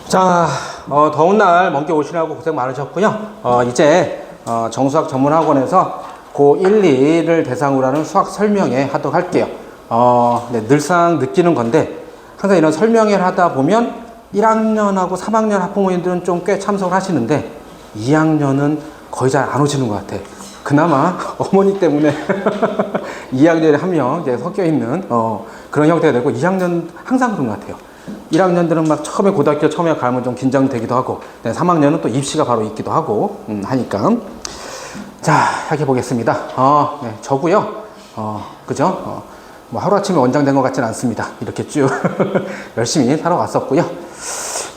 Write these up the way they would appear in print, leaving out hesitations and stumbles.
자, 더운 날 먼 길 오시라고 고생 많으셨고요. 이제 정수학 전문학원에서 고1, 2를 대상으로 하는 수학 설명회 하도록 할게요. 네, 늘상 느끼는 건데 항상 이런 설명회를 하다 보면 1학년하고 3학년 학부모님들은 좀 꽤 참석을 하시는데 2학년은 거의 잘 안 오시는 것 같아. 그나마 어머니 때문에 2학년에 한 명 이제 섞여 있는 그런 형태가 되고 2학년 항상 그런 것 같아요. 1학년들은 막 처음에 고등학교 처음에 가면 좀 긴장되기도 하고 3학년은 또 입시가 바로 있기도 하고 하니까 자 시작해 보겠습니다. 네, 저고요. 그죠? 뭐 하루아침에 원장된 것 같지는 않습니다. 이렇게 쭉 열심히 살아왔었고요.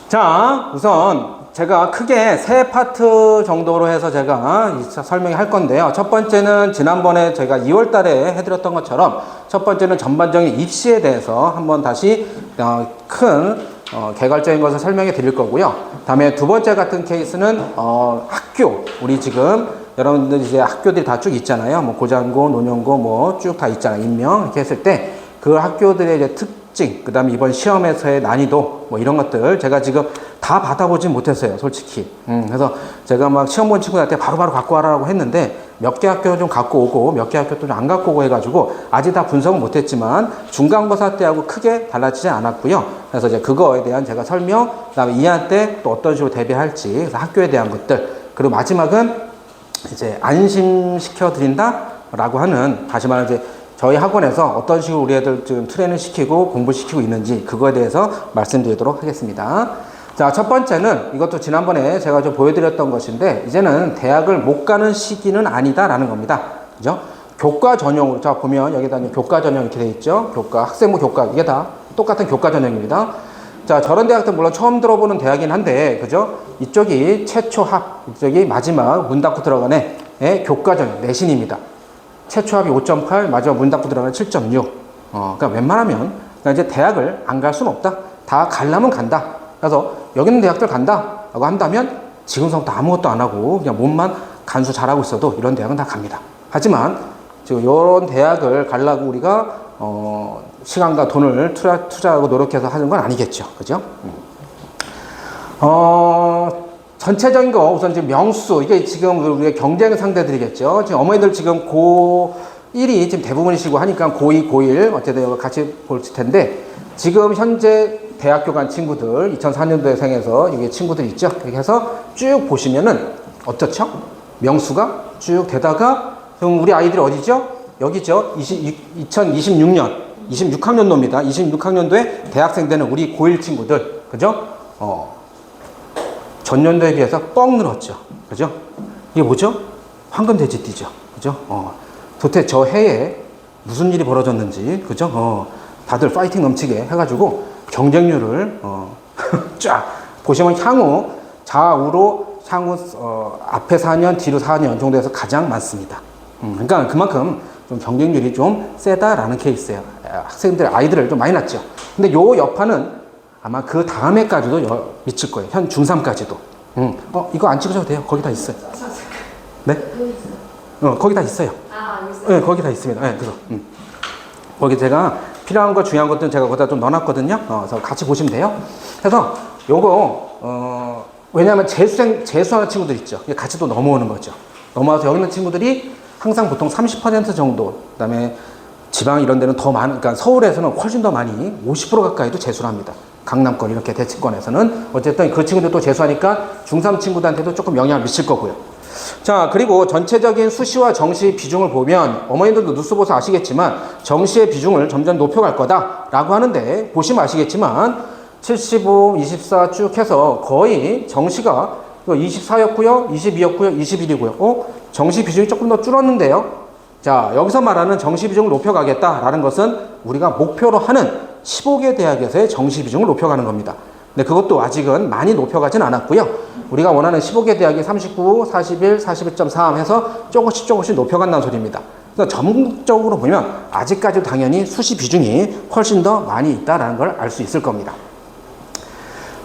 자 우선 제가 크게 세 파트 정도로 해서 제가 설명을 할 건데요. 첫 번째는 지난번에 제가 2월 달에 해드렸던 것처럼 첫 번째는 전반적인 입시에 대해서 한번 다시 큰 개괄적인 것을 설명해 드릴 거고요. 다음에 두 번째 같은 케이스는 학교, 우리 지금 여러분들 이제 학교들이 다 쭉 있잖아요. 뭐 고장고, 논현고 뭐 쭉 다 있잖아요. 인명 이렇게 했을 때 그 학교들의 이제 특징, 그 다음에 이번 시험에서의 난이도 뭐 이런 것들 제가 지금 다 받아보진 못했어요, 솔직히. 그래서 제가 막 시험 본 친구들한테 바로바로 갖고 와라라고 했는데 몇 개 학교는 좀 갖고 오고 몇 개 학교 또 좀 안 갖고 오고 해가지고 아직 다 분석은 못했지만 중간고사 때하고 크게 달라지지 않았고요. 그래서 이제 그거에 대한 제가 설명, 그다음에 2학 때 또 어떤 식으로 대비할지, 그래서 학교에 대한 것들, 그리고 마지막은 이제 안심시켜 드린다라고 하는, 다시 말해 이제 저희 학원에서 어떤 식으로 우리 애들 지금 트레이닝 시키고 공부시키고 있는지 그거에 대해서 말씀드리도록 하겠습니다. 자, 첫 번째는 이것도 지난번에 제가 좀 보여드렸던 것인데 이제는 대학을 못 가는 시기는 아니다라는 겁니다. 그죠? 교과 전형으로, 자, 보면 여기다 교과 전형 이렇게 돼 있죠? 교과, 학생부 교과, 이게 다 똑같은 교과 전형입니다. 자, 저런 대학들 물론 처음 들어보는 대학이긴 한데, 그죠? 이쪽이 최초 합, 이쪽이 마지막 문 닫고 들어가네, 교과 전형, 내신입니다. 최초 합이 5.8, 마지막 문 닫고 들어가는 7.6. 그러니까 웬만하면, 그러니까 이제 대학을 안 갈 수는 없다. 다 가려면 간다. 그래서 여기 있는 대학들 간다 라고 한다면 지금서부터 아무것도 안 하고 그냥 몸만 간수 잘하고 있어도 이런 대학은 다 갑니다. 하지만 지금 이런 대학을 가려고 우리가 시간과 돈을 투자하고 노력해서 하는 건 아니겠죠. 그죠? 전체적인 거 우선 지금 명수, 이게 지금 우리의 경쟁 상대들이겠죠. 지금 어머니들 지금 고1이 지금 대부분이시고 하니까 고2, 고1 어쨌든 같이 볼 텐데 지금 현재 대학교 간 친구들 2004년도생에서 이게 친구들 있죠. 이렇게 해서 쭉 보시면은 어떻죠? 명수가 쭉 되다가 그럼 우리 아이들이 어디죠? 여기죠. 2026년 26학년도입니다. 26학년도에 대학생 되는 우리 고1 친구들, 그죠? 전년도에 비해서 뻥 늘었죠. 그죠? 이게 뭐죠? 황금돼지띠죠. 그죠? 도대체 저 해에 무슨 일이 벌어졌는지, 그죠? 다들 파이팅 넘치게 해가지고 경쟁률을 쫙 보시면 향후 좌우로 향후 앞에 4년, 뒤로 4년 정도에서 가장 많습니다. 그러니까 그만큼 좀 경쟁률이 좀 세다라는 케이스예요. 학생들, 아이들을 좀 많이 낳죠. 근데 요 여파는 아마 그 다음에까지도 미칠 거예요. 현 중3까지도. 이거 안 찍으셔도 돼요. 거기 다 있어요. 네? 거기 다 있어요. 네, 거기 다 있습니다. 네, 그래서 거기 제가 필요한 거, 중요한 것들은 제가 거기다 좀 넣어놨거든요. 그래서 같이 보시면 돼요. 그래서 요거, 왜냐하면 재수하는 친구들 있죠. 같이 또 넘어오는 거죠. 넘어와서 여기 있는 친구들이 항상 보통 30% 정도, 그 다음에 지방 이런 데는 더 많은, 그러니까 서울에서는 훨씬 더 많이 50% 가까이도 재수를 합니다. 강남권 이렇게 대치권에서는 어쨌든 그 친구들 또 재수하니까 중3 친구들한테도 조금 영향을 미칠 거고요. 자, 그리고 전체적인 수시와 정시 비중을 보면 어머니들도 뉴스 보서 아시겠지만 정시의 비중을 점점 높여갈 거다라고 하는데 보시면 아시겠지만 75, 24 쭉 해서 거의 정시가 24였고요, 22였고요, 21이고요. 정시 비중이 조금 더 줄었는데요. 자, 여기서 말하는 정시 비중을 높여가겠다라는 것은 우리가 목표로 하는 15개 대학에서의 정시 비중을 높여가는 겁니다. 근데 그것도 아직은 많이 높여가진 않았고요. 우리가 원하는 15개 대학이 39, 41, 41.3 해서 조금씩 높여간다는 소리입니다. 그래서 전국적으로 보면 아직까지도 당연히 수시 비중이 훨씬 더 많이 있다는 걸 알 수 있을 겁니다.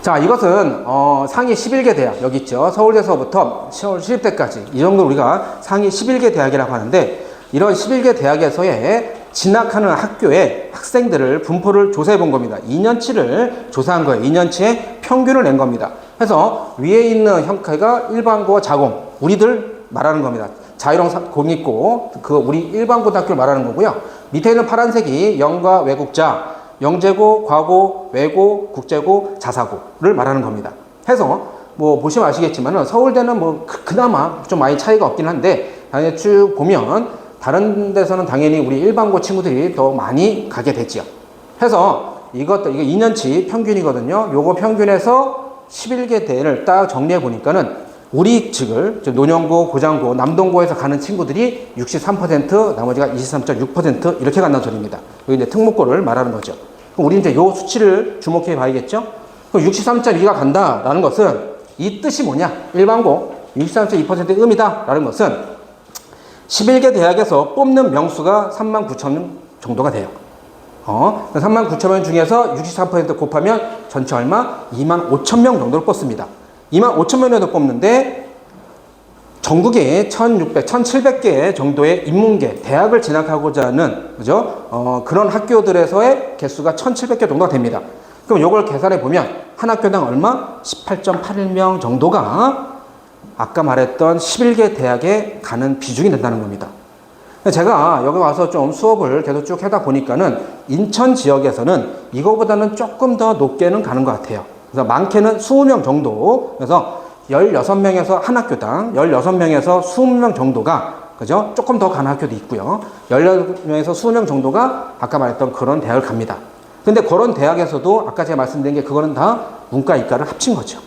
자, 이것은 상위 11개 대학 여기 있죠. 서울대서부터 서울 시립대까지 이 정도 우리가 상위 11개 대학이라고 하는데, 이런 11개 대학에서의 진학하는 학교의 학생들을 분포를 조사해 본 겁니다. 2년치를 조사한 거예요. 2년치의 평균을 낸 겁니다. 그래서 위에 있는 형태가 일반고 자공, 우리들 말하는 겁니다. 자유형 공익고 그 우리 일반고등학교를 말하는 거고요. 밑에 있는 파란색이 영과 외국자, 영재고, 과고, 외고, 국제고, 자사고를 말하는 겁니다. 해서 뭐 보시면 아시겠지만은 서울대는 뭐 그나마 좀 많이 차이가 없긴 한데, 당연히 쭉 보면 다른 데서는 당연히 우리 일반고 친구들이 더 많이 가게 되지요. 해서 이거 2년치 평균이거든요. 요거 평균에서 11개 대를 딱 정리해 보니까는 우리 측을 논현고, 고장고, 남동고에서 가는 친구들이 63%, 나머지가 23.6% 이렇게 간다는 소리입니다. 여기 이제 특목고를 말하는 거죠. 그럼 우리 이제 요 수치를 주목해 봐야겠죠? 그럼 63.2가 간다라는 것은 이 뜻이 뭐냐? 일반고 63.2%의 의미다라는 것은 11개 대학에서 뽑는 명수가 39,000명 정도가 돼요. 39,000명 중에서 63% 곱하면 전체 얼마? 25,000명 정도를 뽑습니다. 25,000명 정도 뽑는데 전국에 1,700개 정도의 인문계, 대학을 진학하고자 하는, 그죠? 그런 학교들에서의 개수가 1,700개 정도가 됩니다. 그럼 요걸 계산해 보면 한 학교당 얼마? 18.81명 정도가 아까 말했던 11개 대학에 가는 비중이 된다는 겁니다. 제가 여기 와서 좀 수업을 계속 쭉 하다 보니까는 인천 지역에서는 이거보다는 조금 더 높게는 가는 것 같아요. 그래서 많게는 20명 정도. 그래서 16명에서 한 학교당 16명에서 20명 정도가, 그죠? 조금 더 가는 학교도 있고요. 16명에서 20명 정도가 아까 말했던 그런 대학을 갑니다. 근데 그런 대학에서도 아까 제가 말씀드린 게 그거는 다 문과, 이과를 합친 거죠.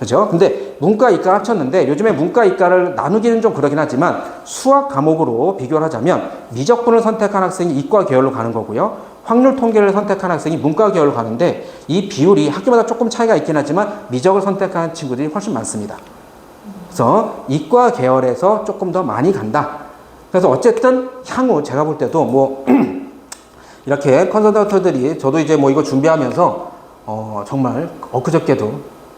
그죠? 근데 문과, 이과를 합쳤는데 요즘에 문과, 이과를 나누기는 좀 그러긴 하지만 수학 과목으로 비교를 하자면 미적분을 선택한 학생이 이과 계열로 가는 거고요. 확률 통계를 선택한 학생이 문과 계열로 가는데 이 비율이 학교마다 조금 차이가 있긴 하지만 미적을 선택하는 친구들이 훨씬 많습니다. 그래서 이과 계열에서 조금 더 많이 간다. 그래서 어쨌든 향후 제가 볼 때도 뭐 이렇게 컨설턴트들이, 저도 이제 뭐 이거 준비하면서 정말 엊그저께도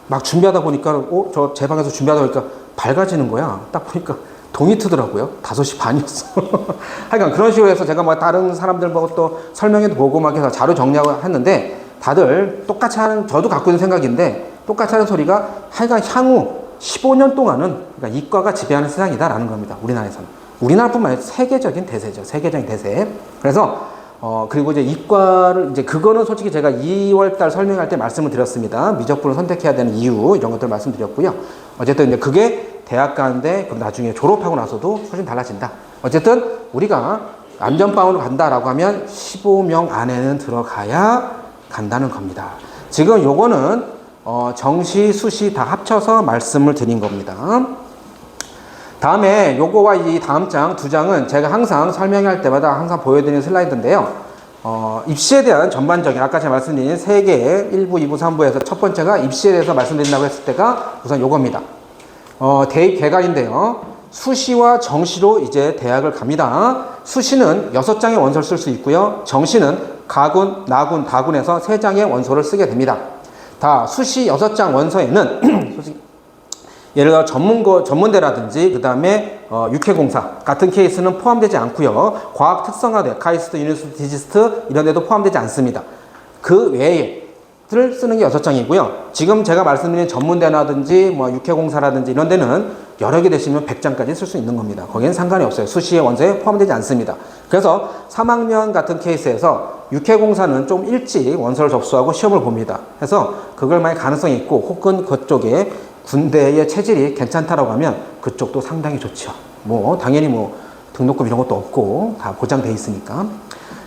막 준비하다 보니까 저 제 방에서 준비하다 보니까 밝아지는 거야. 딱 보니까 동이 트더라고요. 5시 반이었어. 하여간 그런 식으로 해서 제가 뭐 다른 사람들 보고 또 설명해도 보고 막 해서 자료 정리하고 했는데 다들 똑같이 하는, 저도 갖고 있는 생각인데 똑같이 하는 소리가 하여간 향후 15년 동안은 그러니까 이과가 지배하는 세상이다라는 겁니다. 우리나라에서는. 우리나라뿐만 아니라 세계적인 대세죠. 세계적인 대세. 그래서 그리고 이제 이과를, 이제 그거는 솔직히 제가 2월달 설명할 때 말씀을 드렸습니다. 미적분을 선택해야 되는 이유, 이런 것들 말씀드렸고요. 어쨌든 이제 그게 대학 가는데 그럼 나중에 졸업하고 나서도 훨씬 달라진다. 어쨌든 우리가 안전빵으로 간다라고 하면 15명 안에는 들어가야 간다는 겁니다. 지금 요거는 정시, 수시 다 합쳐서 말씀을 드린 겁니다. 다음에 요거와 이 다음 장 두 장은 제가 항상 설명할 때마다 항상 보여드리는 슬라이드인데요. 입시에 대한 전반적인, 아까 제가 말씀드린 3개 1부, 2부, 3부에서 첫 번째가 입시에 대해서 말씀드린다고 했을 때가 우선 요겁니다. 대입 개괄인데요. 수시와 정시로 이제 대학을 갑니다. 수시는 6장의 원서를 쓸 수 있고요. 정시는 가군, 나군, 다군에서 3장의 원서를 쓰게 됩니다. 다 수시 6장 원서에는 예를 들어 전문대라든지 그 다음에 육해공사 같은 케이스는 포함되지 않고요. 과학 특성화대, 카이스트, 유니버시티, 디지스트 이런 데도 포함되지 않습니다. 그 외에 를 쓰는 게 6장이고요. 지금 제가 말씀드린 전문대라든지 뭐 육해공사라든지 이런 데는 여러 개 되시면 100장까지 쓸 수 있는 겁니다. 거기는 상관이 없어요. 수시의 원서에 포함되지 않습니다. 그래서 3학년 같은 케이스에서 육해공사는 좀 일찍 원서를 접수하고 시험을 봅니다. 그래서 그걸 만약 가능성이 있고 혹은 그쪽에 군대의 체질이 괜찮다라고 하면 그쪽도 상당히 좋죠. 뭐 당연히 뭐 등록금 이런 것도 없고 다 보장돼 있으니까.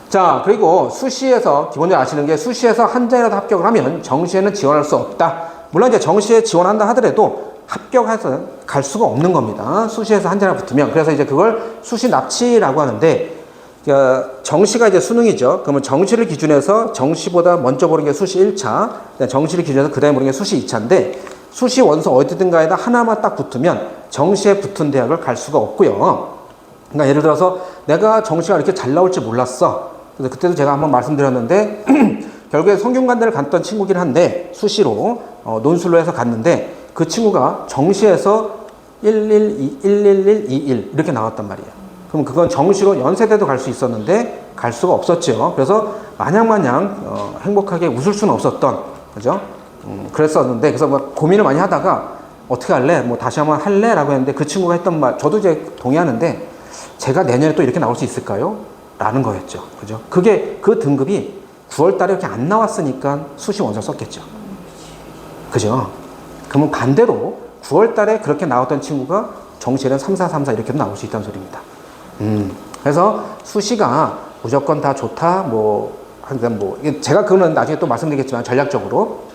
자, 그리고 수시에서 기본적으로 아시는 게 수시에서 한 장이라도 합격을 하면 정시에는 지원할 수 없다. 물론 이제 정시에 지원한다 하더라도 합격해서 갈 수가 없는 겁니다. 수시에서 한 장이라도 붙으면. 그래서 이제 그걸 수시 납치라고 하는데, 정시가 이제 수능이죠. 그러면 정시를 기준해서 정시보다 먼저 보는 게 수시 1차, 정시를 기준해서 그 다음에 보는 게 수시 2차인데, 수시 원서 어디든 가에다 하나만 딱 붙으면 정시에 붙은 대학을 갈 수가 없고요. 그러니까 예를 들어서 내가 정시가 이렇게 잘 나올 줄 몰랐어. 그래서 그때도 제가 한번 말씀드렸는데 결국에 성균관대를 갔던 친구긴 한데 수시로 논술로 해서 갔는데 그 친구가 정시에서 11121 이렇게 나왔단 말이에요. 그럼 그건 정시로 연세대도 갈 수 있었는데 갈 수가 없었죠. 그래서 마냥 행복하게 웃을 수는 없었던, 그죠? 그랬었는데, 그래서 막 고민을 많이 하다가 어떻게 할래? 뭐 다시 한번 할래? 라고 했는데 그 친구가 했던 말, 저도 이제 동의하는데 제가 내년에 또 이렇게 나올 수 있을까요? 라는 거였죠. 그죠? 그게 그 등급이 9월 달에 이렇게 안 나왔으니까 수시 원서 썼겠죠. 그죠? 그러면 반대로 9월 달에 그렇게 나왔던 친구가 정시에는 3434 이렇게도 나올 수 있다는 소리입니다. 그래서 수시가 무조건 다 좋다, 제가 그거는 나중에 또 말씀드리겠지만 전략적으로.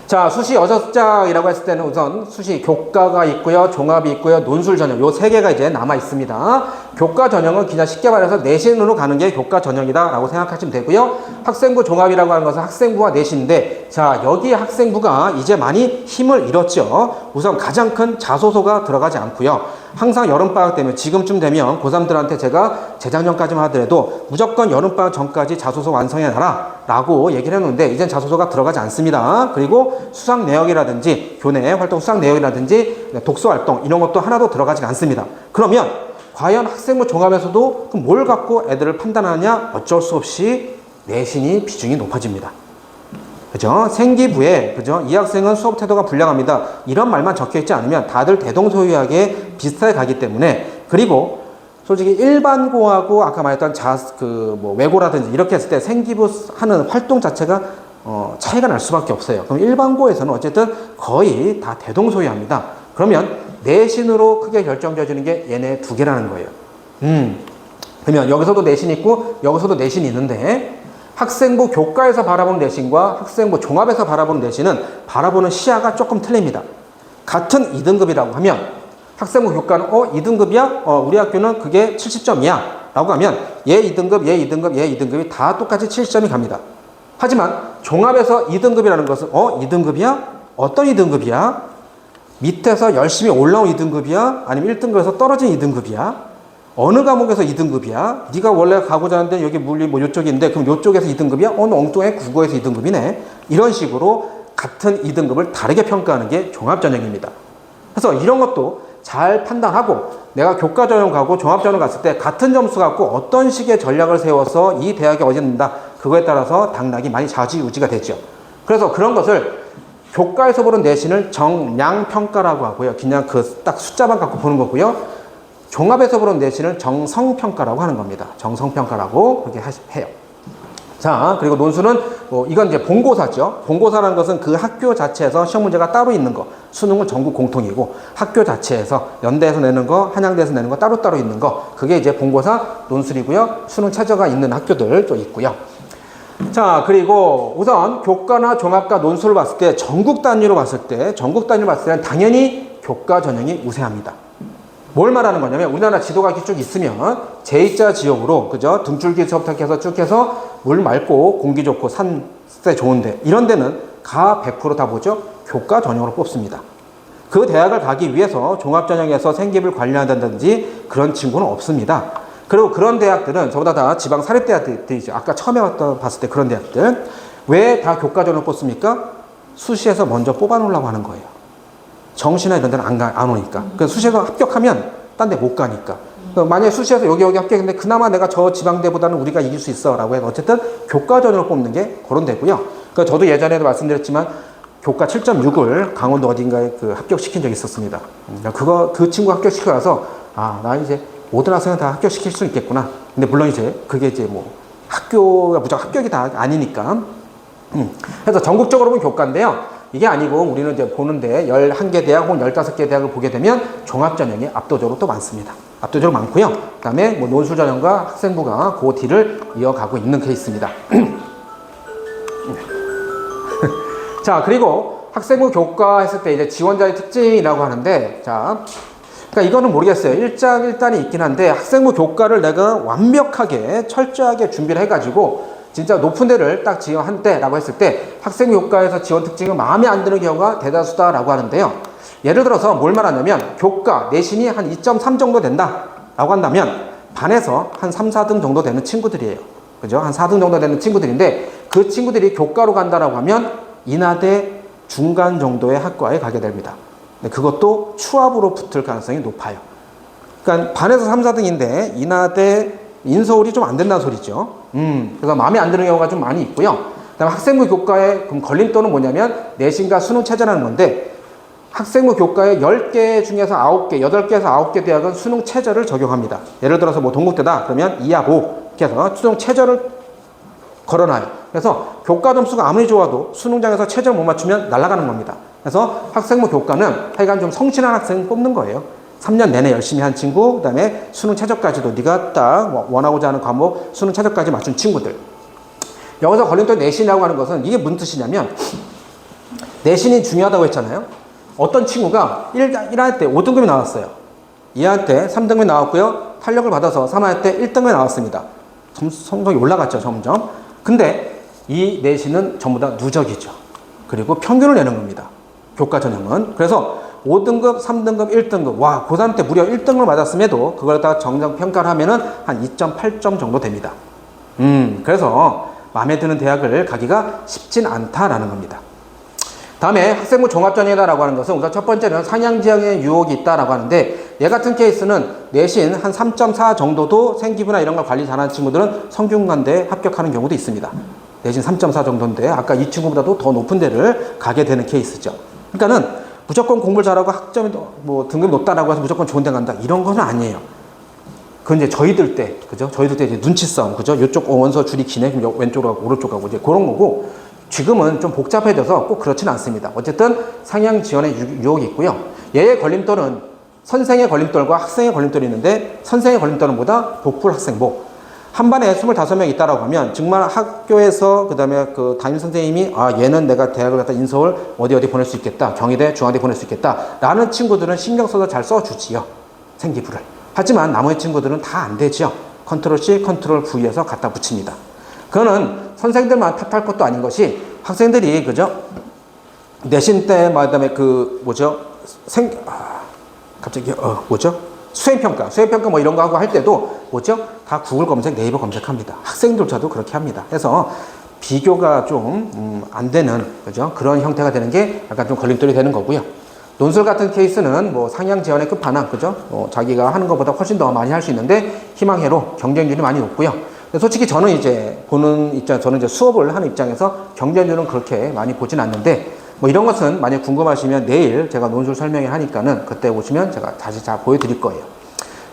자, 수시 6장이라고 했을 때는 우선 수시 교과가 있고요, 종합이 있고요, 논술 전형, 요 세 개가 이제 남아 있습니다. 교과 전형은 그냥 쉽게 말해서 내신으로 가는 게 교과 전형이다 라고 생각하시면 되고요. 학생부 종합이라고 하는 것은 학생부와 내신인데, 자, 여기 학생부가 이제 많이 힘을 잃었죠. 우선 가장 큰 자소서가 들어가지 않고요. 항상 여름방학 되면, 지금쯤 되면 고3들한테 제가 재작년까지만 하더라도 무조건 여름방학 전까지 자소서 완성해놔라 라고 얘기를 했는데, 이젠 자소서가 들어가지 않습니다. 그리고 수상 내역이라든지 교내 활동 수상 내역이라든지 독서 활동 이런 것도 하나도 들어가지 않습니다. 그러면 과연 학생부 종합에서도 그럼 뭘 갖고 애들을 판단하느냐? 어쩔 수 없이 내신이 비중이 높아집니다. 그죠? 생기부에, 그죠? 이 학생은 수업 태도가 불량합니다. 이런 말만 적혀 있지 않으면 다들 대동소이하게 비슷하게 가기 때문에, 그리고 솔직히 일반고하고 아까 말했던 외고라든지 이렇게 했을 때 생기부 하는 활동 자체가 차이가 날 수밖에 없어요. 그럼 일반고에서는 어쨌든 거의 다 대동소이합니다. 그러면 내신으로 크게 결정져지는 게 얘네 두 개라는 거예요. 그러면 여기서도 내신이 있고 여기서도 내신이 있는데, 학생부 교과에서 바라보는 내신과 학생부 종합에서 바라보는 내신은 바라보는 시야가 조금 틀립니다. 같은 2등급이라고 하면 학생부 교과는 2등급이야? 우리 학교는 그게 70점이야 라고 하면 얘 2등급, 얘 2등급, 얘 2등급이 다 똑같이 70점이 갑니다. 하지만 종합에서 2등급이라는 것은 2등급이야? 어떤 2등급이야? 밑에서 열심히 올라온 2등급이야? 아니면 1등급에서 떨어진 2등급이야? 어느 과목에서 2등급이야? 네가 원래 가고자 하는데 여기 물리 요쪽인데 그럼 요쪽에서 2등급이야? 엉뚱해 국어에서 2등급이네. 이런 식으로 같은 2등급을 다르게 평가하는 게 종합전형입니다. 그래서 이런 것도 잘 판단하고, 내가 교과전형 가고 종합전형 갔을 때 같은 점수 갖고 어떤 식의 전략을 세워서 이 대학에 어디 있는다, 그거에 따라서 당락이 많이 좌지우지가 되죠. 그래서 그런 것을 교과에서 보는 내신을 정량평가라고 하고요. 그냥 딱 숫자만 갖고 보는 거고요. 종합에서 보는 내신을 정성평가라고 하는 겁니다. 정성평가라고 그렇게 해요. 자, 그리고 논술은 이건 이제 본고사죠. 본고사라는 것은 그 학교 자체에서 시험 문제가 따로 있는 거. 수능은 전국 공통이고 학교 자체에서 연대에서 내는 거, 한양대에서 내는 거 따로따로 있는 거. 그게 이제 본고사 논술이고요. 수능 최저가 있는 학교들도 있고요. 자, 그리고 우선 교과나 종합과 논술을 봤을 때 전국 단위로 봤을 때는 당연히 교과 전형이 우세합니다. 뭘 말하는 거냐면, 우리나라 지도가 이렇게 쭉 있으면 제2자 지역으로, 그죠? 등줄기서부터 해서 쭉 해서 물 맑고 공기 좋고 산세 좋은데, 이런 데는 가 100% 다 뭐죠? 교과 전형으로 뽑습니다. 그 대학을 가기 위해서 종합전형에서 생기부를 관리한다든지 그런 친구는 없습니다. 그리고 그런 대학들은 저보다 다 지방 사립대학들이죠. 아까 처음에 봤을 때 그런 대학들. 왜 다 교과 전형을 뽑습니까? 수시에서 먼저 뽑아놓으려고 하는 거예요. 정시나 이런 데는 안 오니까. 그래서 수시에서 합격하면 딴 데 못 가니까. 만약에 수시에서 여기 합격했는데 그나마 내가 저 지방대보다는 우리가 이길 수 있어 라고 해서 어쨌든 교과 전형을 뽑는 게 그런 데고요. 그러니까 저도 예전에도 말씀드렸지만 교과 7.6을 강원도 어딘가에 합격시킨 적이 있었습니다. 그 친구 합격시키고 나서 나 이제 모든 학생을 다 합격시킬 수 있겠구나. 근데 물론 이제 그게 이제 학교가 무조건 합격이 다 아니니까. 그래서 전국적으로 보면 교과인데요. 이게 아니고 우리는 이제 보는데 11개 대학 혹은 15개 대학을 보게 되면 종합전형이 압도적으로 또 많습니다. 압도적으로 많고요. 그 다음에 논술전형과 학생부가 그 뒤를 이어가고 있는 케이스입니다. 자, 그리고 학생부 교과 했을 때 이제 지원자의 특징이라고 하는데, 자, 그러니까 이거는 모르겠어요. 일장일단이 있긴 한데, 학생부 교과를 내가 완벽하게 철저하게 준비를 해가지고 진짜 높은 데를 딱 지원한대라고 했을 때 학생부 교과에서 지원 특징은 마음에 안 드는 경우가 대다수다라고 하는데요. 예를 들어서 뭘 말하냐면, 교과 내신이 한 2.3 정도 된다라고 한다면 반에서 한 3, 4등 정도 되는 친구들이에요. 그죠? 한 4등 정도 되는 친구들인데, 그 친구들이 교과로 간다라고 하면 인하대 중간 정도의 학과에 가게 됩니다. 그것도 추합으로 붙을 가능성이 높아요. 그러니까 반에서 3, 4등인데 인하대 인서울이 좀 안 된다는 소리죠. 그래서 마음에 안 드는 경우가 좀 많이 있고요. 그다음에 학생부 교과의 그럼 걸림돌은 뭐냐면 내신과 수능 체제라는 건데 학생부 교과의 10개 중에서 9개, 8개에서 9개 대학은 수능 체제를 적용합니다. 예를 들어서 뭐 동국대다 그러면 2하고 이렇게 해서 수능 체제를 걸어놔요. 그래서 교과 점수가 아무리 좋아도 수능장에서 체제를 못 맞추면 날아가는 겁니다. 그래서 학생부 교과는 하여간 좀 성실한 학생 뽑는 거예요. 3년 내내 열심히 한 친구, 그 다음에 수능 최저까지도 네가 딱 원하고자 하는 과목 수능 최저까지 맞춘 친구들. 여기서 걸림돌 내신이라고 하는 것은 이게 무슨 뜻이냐면 내신이 중요하다고 했잖아요. 어떤 친구가 1학 때 5등급이 나왔어요. 2학 때 3등급이 나왔고요. 탄력을 받아서 3학 때 1등급이 나왔습니다. 성적이 올라갔죠, 점점. 근데 이 내신은 전부 다 누적이죠. 그리고 평균을 내는 겁니다. 교과 전형은. 그래서 5등급, 3등급, 1등급. 와, 고3 때 무려 1등을 맞았음에도 그걸 다 정정 평가를 하면은 한 2.8점 정도 됩니다. 그래서 마음에 드는 대학을 가기가 쉽진 않다라는 겁니다. 다음에 학생부 종합전형이다라고 하는 것은 우선 첫 번째는 상향 지형에 유혹이 있다라고 하는데 얘 같은 케이스는 내신 한 3.4 정도도 생기부나 이런 걸 관리 잘하는 친구들은 성균관대에 합격하는 경우도 있습니다. 내신 3.4 정도인데 아까 이 친구보다도 더 높은 데를 가게 되는 케이스죠. 그러니까는 무조건 공부를 잘하고 학점이 뭐 등급이 높다라고 해서 무조건 좋은 데 간다 이런 건 아니에요. 그건 이제 저희들 때, 그죠? 저희들 때 이제 눈치 싸움, 그죠? 이쪽 원서 줄이 기네, 그럼 왼쪽으로 가고 오른쪽 가고 이제 그런 거고 지금은 좀 복잡해져서 꼭 그렇지는 않습니다. 어쨌든 상향 지원에 유혹이 있고요. 얘의 걸림돌은 선생의 걸림돌과 학생의 걸림돌이 있는데 선생의 걸림돌은 뭐다? 복불 학생부. 한 반에 25명 있다라고 하면 정말 학교에서 그다음에 그 담임 선생님이 아 얘는 내가 대학을 갔다 인서울 어디 보낼 수 있겠다. 경희대, 중앙대 보낼 수 있겠다. 라는 친구들은 신경 써서 잘 써주지요. 생기부를. 하지만 나머지 친구들은 다 안 되죠. 컨트롤 C, 컨트롤 V에서 갖다 붙입니다. 그거는 선생들만 탓할 것도 아닌 것이 학생들이 그죠? 내신 때 그다음에 그 뭐죠? 갑자기 뭐죠? 수행평가 뭐 이런 거 하고 할 때도 뭐죠? 다 구글 검색, 네이버 검색합니다. 학생들조차도 그렇게 합니다. 그래서 비교가 좀 안 되는 그죠? 그런 형태가 되는 게 약간 좀 걸림돌이 되는 거고요. 논술 같은 케이스는 뭐 상향 지원의 끝판왕 그죠? 자기가 하는 것보다 훨씬 더 많이 할 수 있는데 희망회로 경쟁률이 많이 높고요. 솔직히 저는 이제 저는 이제 수업을 하는 입장에서 경쟁률은 그렇게 많이 보진 않는데 뭐 이런 것은 만약 궁금하시면 내일 제가 논술 설명회 하니까는 그때 오시면 제가 다시 잘 보여드릴 거예요.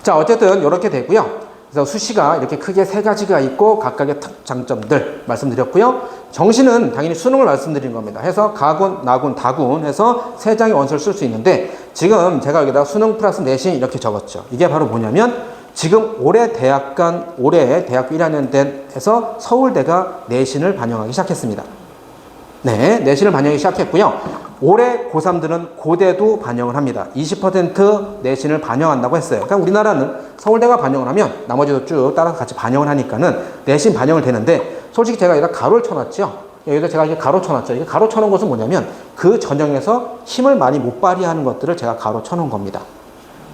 자, 어쨌든 이렇게 되고요. 그래서 수시가 이렇게 크게 3가지가 있고 각각의 장점들 말씀드렸고요. 정시는 당연히 수능을 말씀드린 겁니다. 해서 가군, 나군, 다군 해서 3장의 원서를 쓸 수 있는데 지금 제가 여기다가 수능 플러스 내신 이렇게 적었죠. 이게 바로 뭐냐면 지금 올해 대학교 1학년 때에서 서울대가 내신을 반영하기 시작했습니다. 네, 내신을 반영하기 시작했고요. 올해 고3들은 고대도 반영을 합니다. 20% 내신을 반영한다고 했어요. 그러니까 우리나라는 서울대가 반영을 하면 나머지도 쭉 따라서 같이 반영을 하니까는 내신 반영을 되는데 솔직히 제가 여기다 가로를 쳐놨죠. 여기다 제가 이렇게 가로 쳐놨죠. 이게 가로 쳐놓은 것은 뭐냐면 그 전형에서 힘을 많이 못 발휘하는 것들을 제가 가로 쳐놓은 겁니다.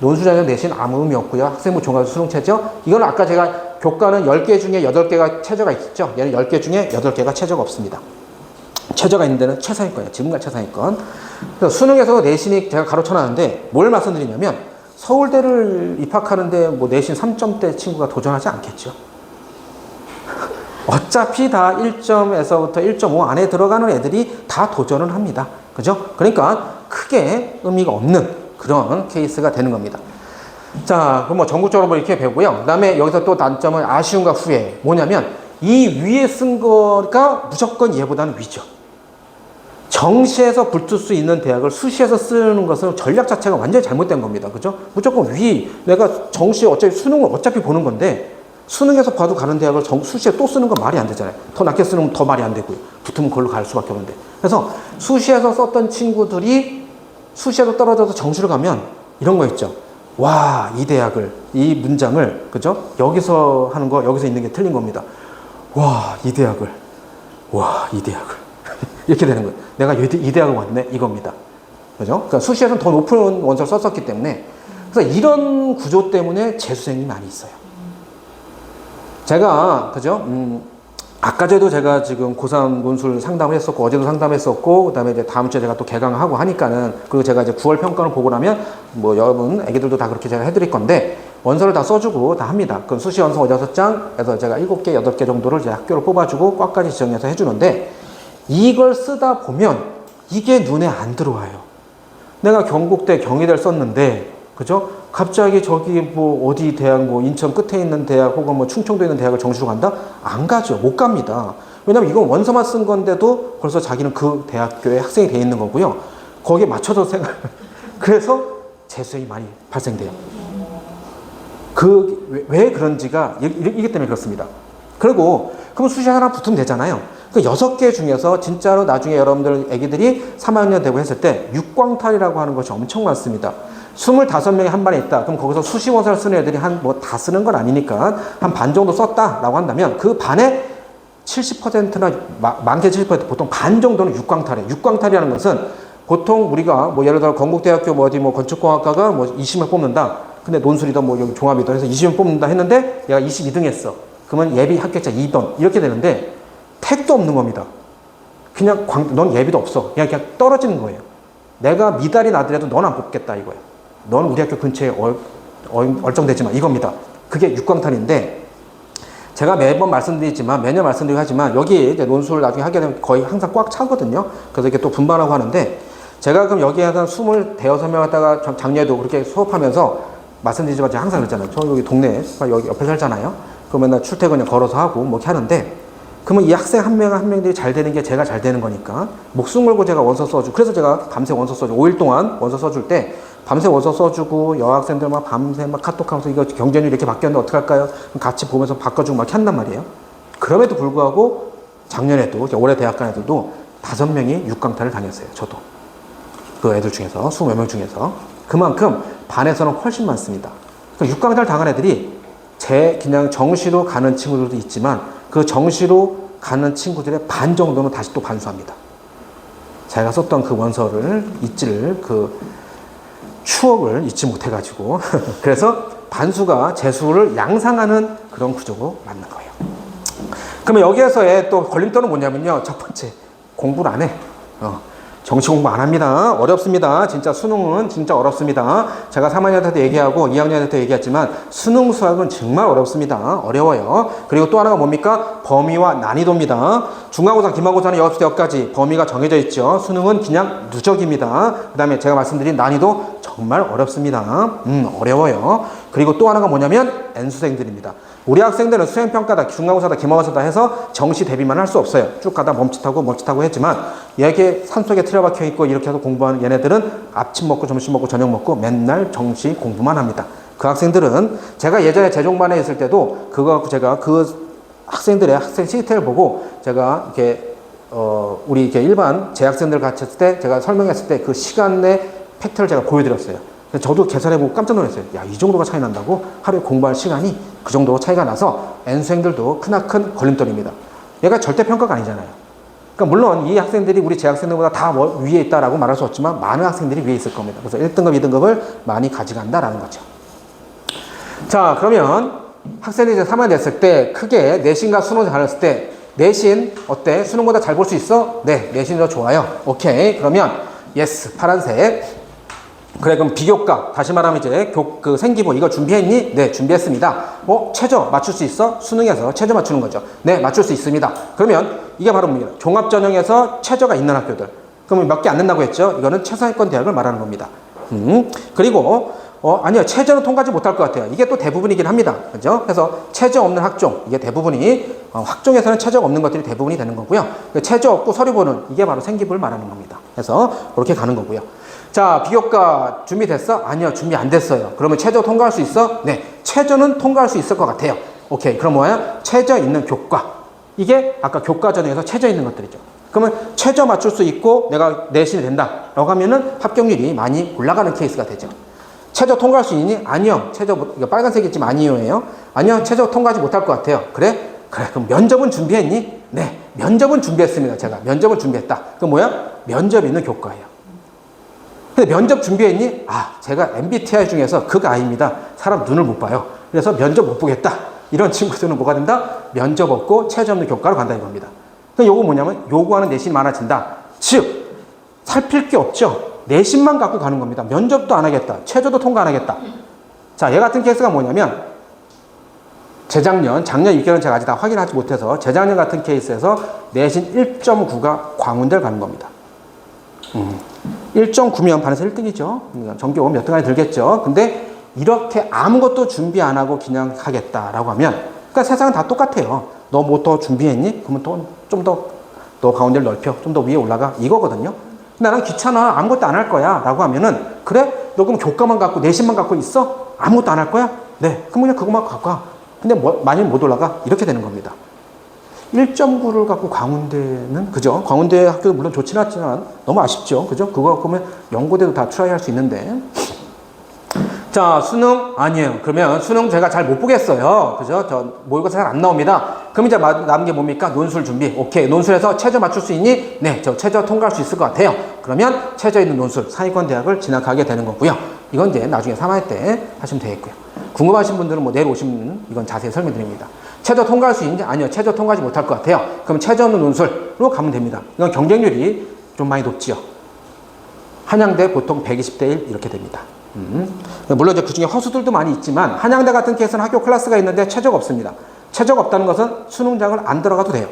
논술전형 내신 아무 의미 없고요. 학생부 종합 수능 체저. 이건 아까 제가 교과는 10개 중에 8개가 체저가 있죠. 얘는 10개 중에 8개가 체저가 없습니다. 체저가 있는 데는 최상위권이에요. 지금까지 최상위권. 그래서 수능에서 내신이 제가 가로쳐놨는데 뭘 말씀드리냐면 서울대를 입학하는데 뭐 내신 3점대 친구가 도전하지 않겠죠. 어차피 다 1점에서부터 1.5 안에 들어가는 애들이 다 도전을 합니다. 그죠? 그러니까 크게 의미가 없는 그런 케이스가 되는 겁니다. 자, 그럼 뭐 전국적으로 뭐 이렇게 배우고요. 그 다음에 여기서 또 단점은 아쉬움과 후회. 뭐냐면 이 위에 쓴 거가 무조건 얘보다는 위죠. 정시에서 붙을 수 있는 대학을 수시에서 쓰는 것은 전략 자체가 완전히 잘못된 겁니다. 그죠? 무조건 위. 내가 정시에 어차피 수능을 어차피 보는 건데 수능에서 봐도 가는 대학을 수시에 또 쓰는 건 말이 안 되잖아요. 더 낮게 쓰는 건 더 말이 안 되고요. 붙으면 그걸로 갈 수밖에 없는데. 그래서 수시에서 썼던 친구들이 수시에서 떨어져서 정시로 가면 이런 거 있죠. 와, 이 대학을, 이 문장을, 그죠? 여기서 하는 거, 여기서 있는 게 틀린 겁니다. 와, 이 대학을. 와, 이 대학을. 이렇게 되는 거예요. 내가 이 대학을 왔네? 이겁니다. 그죠? 그러니까 수시에서는 더 높은 원서를 썼었기 때문에. 그래서 이런 구조 때문에 재수생이 많이 있어요. 제가, 그죠? 아까 전에도 제가 지금 고3 논술 상담을 했었고, 어제도 상담했었고, 그 다음에 이제 다음 주에 제가 또 개강하고 하니까는, 그리고 제가 이제 9월 평가를 보고 나면, 뭐 여러분, 애기들도 다 그렇게 제가 해드릴 건데, 원서를 다 써주고 다 합니다. 그럼 수시 원서 6장에서 제가 7개, 8개 정도를 제 학교로 뽑아주고, 과까지 지정해서 해주는데, 이걸 쓰다 보면, 이게 눈에 안 들어와요. 내가 경북대 경희대를 썼는데, 그죠? 갑자기 저기 뭐 어디 대학, 뭐 인천 끝에 있는 대학 혹은 뭐 충청도에 있는 대학을 정시로 간다? 안 가죠. 못 갑니다. 왜냐면 이건 원서만 쓴 건데도 벌써 자기는 그 대학교에 학생이 돼 있는 거고요. 거기에 맞춰서 생각, 그래서 재수생이 많이 발생돼요. 왜 그런지가 이기 때문에 그렇습니다. 그리고, 그럼 수시 하나 붙으면 되잖아요. 그 6개 중에서 진짜로 나중에 여러분들 애기들이 3학년 되고 했을 때 육광탈이라고 하는 것이 엄청 많습니다. 25명이 한 반에 있다. 그럼 거기서 수시 원서를 쓰는 애들이 뭐 다 쓰는 건 아니니까 한 반 정도 썼다라고 한다면 그 반에 70%나 많게 70% 보통 반 정도는 육광탈이에요. 육광탈이라는 것은 보통 우리가 뭐 예를 들어 건국대학교 뭐 어디 뭐 건축공학과가 뭐 20명 뽑는다. 근데 논술이든 뭐 여기 종합이든 해서 20명 뽑는다 했는데 얘가 22등 했어. 그러면 예비 합격자 2번 이렇게 되는데 택도 없는 겁니다. 그냥 넌 예비도 없어. 그냥 떨어지는 거예요. 내가 미달이 나더라도 넌 안 뽑겠다 이거예요. 넌 우리 학교 근처에 얼쩡대지 마 이겁니다. 그게 육광탄인데 제가 매번 말씀드리지만 매년 말씀드리고 하지만 여기 이제 논술을 나중에 하게 되면 거의 항상 꽉 차거든요. 그래서 이렇게 또 분반하고 하는데 제가 그럼 여기에 한 26명 갖다가 작년에도 그렇게 수업하면서 말씀드리지만 제가 항상 그랬잖아요. 저 여기 동네에 여기 옆에 살잖아요. 그러면 나 출퇴근 걸어서 하고 뭐 이렇게 하는데 그러면 이 학생 한 명 한 명들이 잘 되는 게 제가 잘 되는 거니까 목숨 걸고 제가 원서 써주고 그래서 제가 밤새 원서 써주고 5일 동안 원서 써줄 때 밤새 원서 써주고 여학생들 막 밤새 막 카톡하면서 이거 경쟁률 이렇게 바뀌었는데 어떡할까요? 같이 보면서 바꿔주고 막 이렇게 한단 말이에요. 그럼에도 불구하고 작년에도 올해 대학간 애들도 5명이 육강탈을 다녔어요. 저도 그 애들 중에서 20명 중에서 그만큼 반에서는 훨씬 많습니다. 그러니까 육강탈 당한 애들이 그냥 정시로 가는 친구들도 있지만 그 정시로 가는 친구들의 반 정도는 다시 또 반수합니다. 자기가 썼던 그 원서를 추억을 잊지 못해가지고 그래서 반수가 재수를 양상하는 그런 구조로 맞는 거예요. 그러면 여기에서의 또 걸림돌은 뭐냐면요. 첫 번째, 공부를 안 해. 정시 공부 안 합니다. 어렵습니다. 진짜 수능은 진짜 어렵습니다. 제가 3학년 때도 얘기하고 2학년 때도 얘기했지만 수능 수학은 정말 어렵습니다. 어려워요. 그리고 또 하나가 뭡니까? 범위와 난이도입니다. 중간고사, 기말고사는 여기서부터 여기까지 범위가 정해져 있죠. 수능은 그냥 누적입니다. 그 다음에 제가 말씀드린 난이도 정말 어렵습니다. 어려워요. 그리고 또 하나가 뭐냐면 N수생들입니다. 우리 학생들은 수행평가다, 중간고사다, 기말고사다 해서 정시 대비만 할 수 없어요. 쭉 가다 멈칫하고 했지만 얘게 산속에 틀어박혀 있고 이렇게 해서 공부하는 얘네들은 아침 먹고 점심 먹고 저녁 먹고 맨날 정시 공부만 합니다. 그 학생들은 제가 예전에 재종반에 있을 때도 제가 그 학생들의 학생 시스템을 보고 제가 이렇게 우리 이렇게 일반 재학생들 같이 했을 때 제가 설명했을 때 그 시간 내 팩트를 제가 보여드렸어요. 저도 계산해보고 깜짝 놀랐어요. 야, 이 정도가 차이 난다고? 하루에 공부할 시간이 그 정도 차이가 나서 N수생들도 크나큰 걸림돌입니다. 얘가 절대평가가 아니잖아요. 그러니까 물론 이 학생들이 우리 재학생들보다 다 위에 있다라고 말할 수 없지만 많은 학생들이 위에 있을 겁니다. 그래서 1등급, 2등급을 많이 가져간다라는 거죠. 자, 그러면 학생들이 이제 3학년 됐을 때 크게 내신과 수능을 잘했을 때 내신 어때? 수능보다 잘 볼 수 있어? 네, 내신이 더 좋아요. 오케이. 그러면 예스, 파란색. 그래, 그럼 비교과. 다시 말하면 이제 그 생기부 이거 준비했니? 네, 준비했습니다. 최저 맞출 수 있어? 수능에서 최저 맞추는 거죠. 네, 맞출 수 있습니다. 그러면 이게 바로 뭡니까? 종합전형에서 최저가 있는 학교들. 그러면 몇 개 안 된다고 했죠? 이거는 최상위권 대학을 말하는 겁니다. 그리고 아니요, 최저는 통과하지 못할 것 같아요. 이게 또 대부분이긴 합니다. 그죠? 그래서 최저 없는 학종, 이게 대부분이 학종에서는 최저가 없는 것들이 대부분이 되는 거고요. 최저 없고 서류 보는 이게 바로 생기부를 말하는 겁니다. 그래서 그렇게 가는 거고요. 자, 비교과 준비됐어? 아니요, 준비 안 됐어요. 그러면 최저 통과할 수 있어? 네, 최저는 통과할 수 있을 것 같아요. 오케이, 그럼 뭐야? 최저 있는 교과. 이게 아까 교과 전형에서 최저 있는 것들이죠. 그러면 최저 맞출 수 있고 내가 내신이 된다라고 하면은 합격률이 많이 올라가는 케이스가 되죠. 최저 통과할 수 있니? 아니요. 최저, 이거 빨간색이 지금 아니요예요. 아니요, 최저 통과하지 못할 것 같아요. 그래? 그럼 면접은 준비했니? 네, 면접은 준비했습니다. 제가 면접을 준비했다. 그럼 뭐야? 면접 있는 교과예요. 근데 면접 준비했니? 제가 MBTI 중에서 극 I입니다. 사람 눈을 못 봐요. 그래서 면접 못 보겠다. 이런 친구들은 뭐가 된다? 면접 없고 체저 없는 교과로 간다 이겁니다. 그럼 요거 뭐냐면 요구하는 내신이 많아진다. 즉 살필 게 없죠. 내신만 갖고 가는 겁니다. 면접도 안 하겠다. 체저도 통과 안 하겠다. 자, 얘 같은 케이스가 뭐냐면 작년 6개월은 제가 아직 다 확인하지 못해서 재작년 같은 케이스에서 내신 1.9가 광운대를 가는 겁니다. 1.9면 반에서 1등이죠. 전교 몇 등 안에 들겠죠. 근데 이렇게 아무것도 준비 안 하고 그냥 하겠다라고 하면 그러니까 세상은 다 똑같아요. 너 뭐 더 준비했니? 그러면 좀 더 너 가운데를 넓혀. 좀 더 위에 올라가. 이거거든요. 나는 귀찮아. 아무것도 안 할 거야. 라고 하면은 그래? 너 그럼 교과만 갖고 내신만 갖고 있어? 아무것도 안 할 거야? 네. 그럼 그냥 그것만 갖고 와. 근데 만일 못 올라가? 이렇게 되는 겁니다. 1.9를 갖고 광운대는 그죠? 광운대 학교도 물론 좋지는 않지만 너무 아쉽죠. 그죠? 그거 갖고 보면 연고대도 다 트라이 할 수 있는데. 자, 수능 아니에요. 그러면 수능 제가 잘 못 보겠어요. 그죠? 저 모의고사 잘 안 나옵니다. 그럼 이제 남은 게 뭡니까? 논술 준비. 오케이. 논술에서 최저 맞출 수 있니? 네, 저 최저 통과할 수 있을 것 같아요. 그러면 최저 있는 논술 상위권 대학을 진학하게 되는 거고요. 이건 이제 나중에 3학 때 하시면 되겠고요. 궁금하신 분들은 뭐 내일 오시면 이건 자세히 설명드립니다. 최저 통과할 수 있는지? 아니요. 최저 통과하지 못할 것 같아요. 그럼 최저 없는 논술로 가면 됩니다. 이건 경쟁률이 좀 많이 높지요. 한양대 보통 120대 1 이렇게 됩니다. 물론 이제 그 중에 허수들도 많이 있지만 한양대 같은 케이스는 학교 클래스가 있는데 최저가 없습니다. 최저가 없다는 것은 수능장을 안 들어가도 돼요.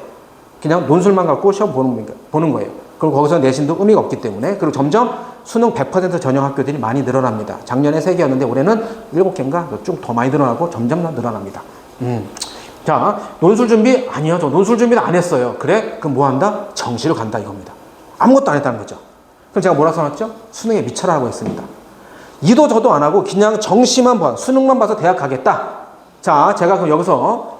그냥 논술만 갖고 시험 보는 거예요. 그리고 거기서 내신도 의미가 없기 때문에 그리고 점점 수능 100% 전형 학교들이 많이 늘어납니다. 작년에 3개였는데 올해는 7개인가 좀 더 많이 늘어나고 점점 늘어납니다. 자, 논술 준비? 아니요. 저 논술 준비는 안 했어요. 그래? 그럼 뭐 한다? 정시로 간다 이겁니다. 아무것도 안 했다는 거죠. 그럼 제가 뭐라 써놨죠? 수능에 미쳐라고 했습니다. 이도 저도 안 하고 그냥 정시만 봐. 수능만 봐서 대학 가겠다. 자, 제가 그럼 여기서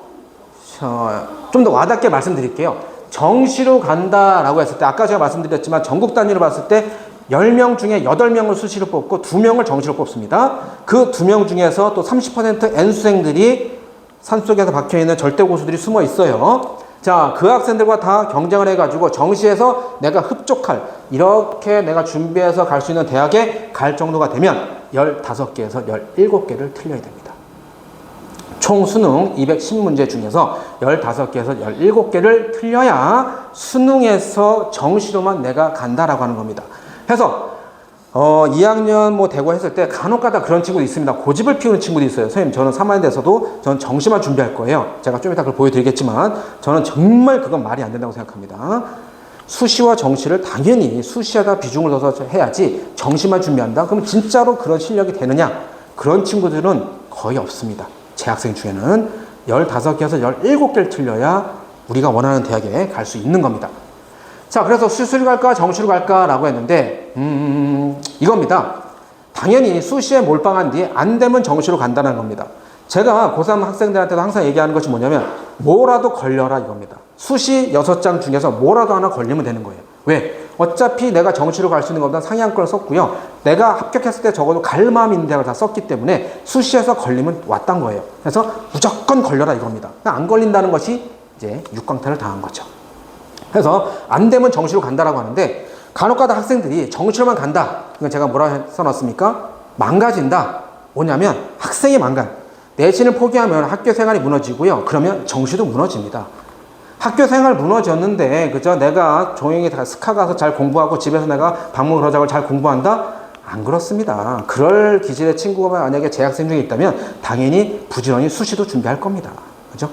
좀 더 와닿게 말씀드릴게요. 정시로 간다라고 했을 때 아까 제가 말씀드렸지만 전국 단위로 봤을 때 10명 중에 8명을 수시로 뽑고 2명을 정시로 뽑습니다. 그 2명 중에서 또 30% N수생들이 산속에서 박혀있는 절대 고수들이 숨어 있어요. 자, 그 학생들과 다 경쟁을 해가지고 정시에서 내가 흡족할 이렇게 내가 준비해서 갈 수 있는 대학에 갈 정도가 되면 15개에서 17개를 틀려야 됩니다. 총 수능 210문제 중에서 15개에서 17개를 틀려야 수능에서 정시로만 내가 간다라고 하는 겁니다. 그래서 2학년 뭐 되고 했을 때 간혹가다 그런 친구도 있습니다. 고집을 피우는 친구도 있어요. 선생님, 저는 3학년 돼서도 저는 정시만 준비할 거예요. 제가 좀 이따 그걸 보여드리겠지만 저는 정말 그건 말이 안 된다고 생각합니다. 수시와 정시를 당연히 수시에다 비중을 둬서 해야지 정시만 준비한다? 그러면 진짜로 그런 실력이 되느냐? 그런 친구들은 거의 없습니다. 제 학생 중에는 15개에서 17개를 틀려야 우리가 원하는 대학에 갈 수 있는 겁니다. 자, 그래서 수시로 갈까 정시로 갈까라고 했는데 이겁니다. 당연히 수시에 몰빵한 뒤에 안 되면 정시로 간다는 겁니다. 제가 고3 학생들한테도 항상 얘기하는 것이 뭐냐면 뭐라도 걸려라 이겁니다. 수시 6장 중에서 뭐라도 하나 걸리면 되는 거예요. 왜? 어차피 내가 정시로 갈 수 있는 것보다 상향권을 썼고요. 내가 합격했을 때 적어도 갈 마음 있는 대학을 다 썼기 때문에 수시에서 걸리면 왔단 거예요. 그래서 무조건 걸려라 이겁니다. 안 걸린다는 것이 이제 육강탄을 당한 거죠. 그래서 안 되면 정시로 간다라고 하는데 간혹가다 학생들이 정시로만 간다. 이건 제가 뭐라 써놨습니까? 망가진다. 뭐냐면 학생이 내신을 포기하면 학교 생활이 무너지고요. 그러면 정시도 무너집니다. 학교 생활 무너졌는데 그죠? 내가 조용히 다 스카 가서 잘 공부하고 집에서 내가 방문 그러자고 잘 공부한다? 안 그렇습니다. 그럴 기질의 친구가 만약에 재학생 중에 있다면 당연히 부지런히 수시도 준비할 겁니다. 그죠?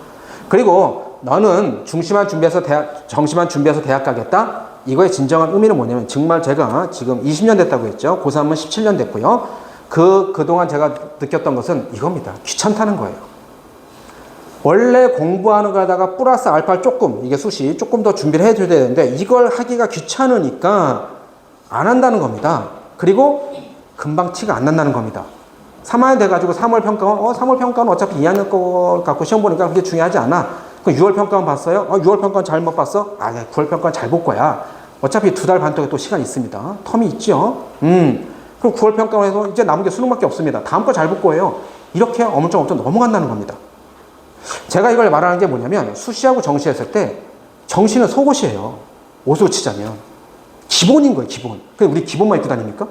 그리고 너는 정시만 준비해서 대학 가겠다? 이거의 진정한 의미는 뭐냐면 정말 제가 지금 20년 됐다고 했죠. 고3은 17년 됐고요. 그동안 제가 느꼈던 것은 이겁니다. 귀찮다는 거예요. 원래 공부하는 거다가 플러스 알파 조금, 이게 수시 조금 더 준비를 해줘야 되는데 이걸 하기가 귀찮으니까 안 한다는 겁니다. 그리고 금방 티가 안 난다는 겁니다. 3학년 돼가지고 3월 평가원, 3월 평가원 어차피 2학년 거 갖고 시험 보니까 그게 중요하지 않아. 그 6월 평가원 봤어요? 6월 평가원 잘못 봤어? 네, 9월 평가원 잘 볼 거야. 어차피 2달 반 동안 또 시간이 있습니다. 텀이 있죠? 그럼 9월 평가원에서 이제 남은 게 수능밖에 없습니다. 다음 거 잘 볼 거예요. 이렇게 어물쩡어물쩡 넘어간다는 겁니다. 제가 이걸 말하는 게 뭐냐면 수시하고 정시했을 때 정시는 속옷이에요. 옷으로 치자면. 기본인 거예요, 기본. 그냥 우리 기본만 입고 다닙니까?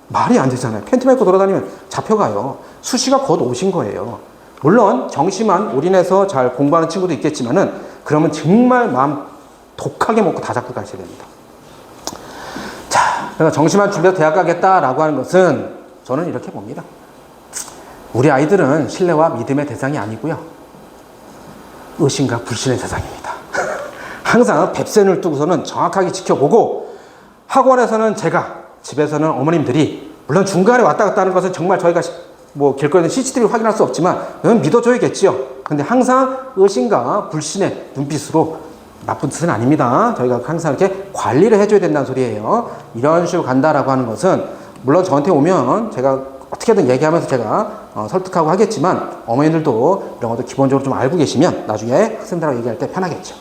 말이 안 되잖아요. 팬티만 입고 돌아다니면 잡혀가요. 수시가 곧 옷인 거예요. 물론 정시만 올인해서 잘 공부하는 친구도 있겠지만은 그러면 정말 마음 독하게 먹고 다 잡고 가셔야 됩니다. 자, 그래서 정시만 준비해서 대학 가겠다라고 하는 것은 저는 이렇게 봅니다. 우리 아이들은 신뢰와 믿음의 대상이 아니고요. 의심과 불신의 대상입니다. 항상 뱁새를 두고서는 정확하게 지켜보고 학원에서는 제가, 집에서는 어머님들이 물론 중간에 왔다 갔다 하는 것은 정말 저희가 뭐 길거리에서 CCTV 확인할 수 없지만 그건 믿어줘야겠지요. 근데 항상 의심과 불신의 눈빛으로 나쁜 뜻은 아닙니다. 저희가 항상 이렇게 관리를 해줘야 된다는 소리예요. 이런 식으로 간다라고 하는 것은 물론 저한테 오면 제가 어떻게든 얘기하면서 제가 설득하고 하겠지만 어머니들도 이런 것도 기본적으로 좀 알고 계시면 나중에 학생들하고 얘기할 때 편하겠죠.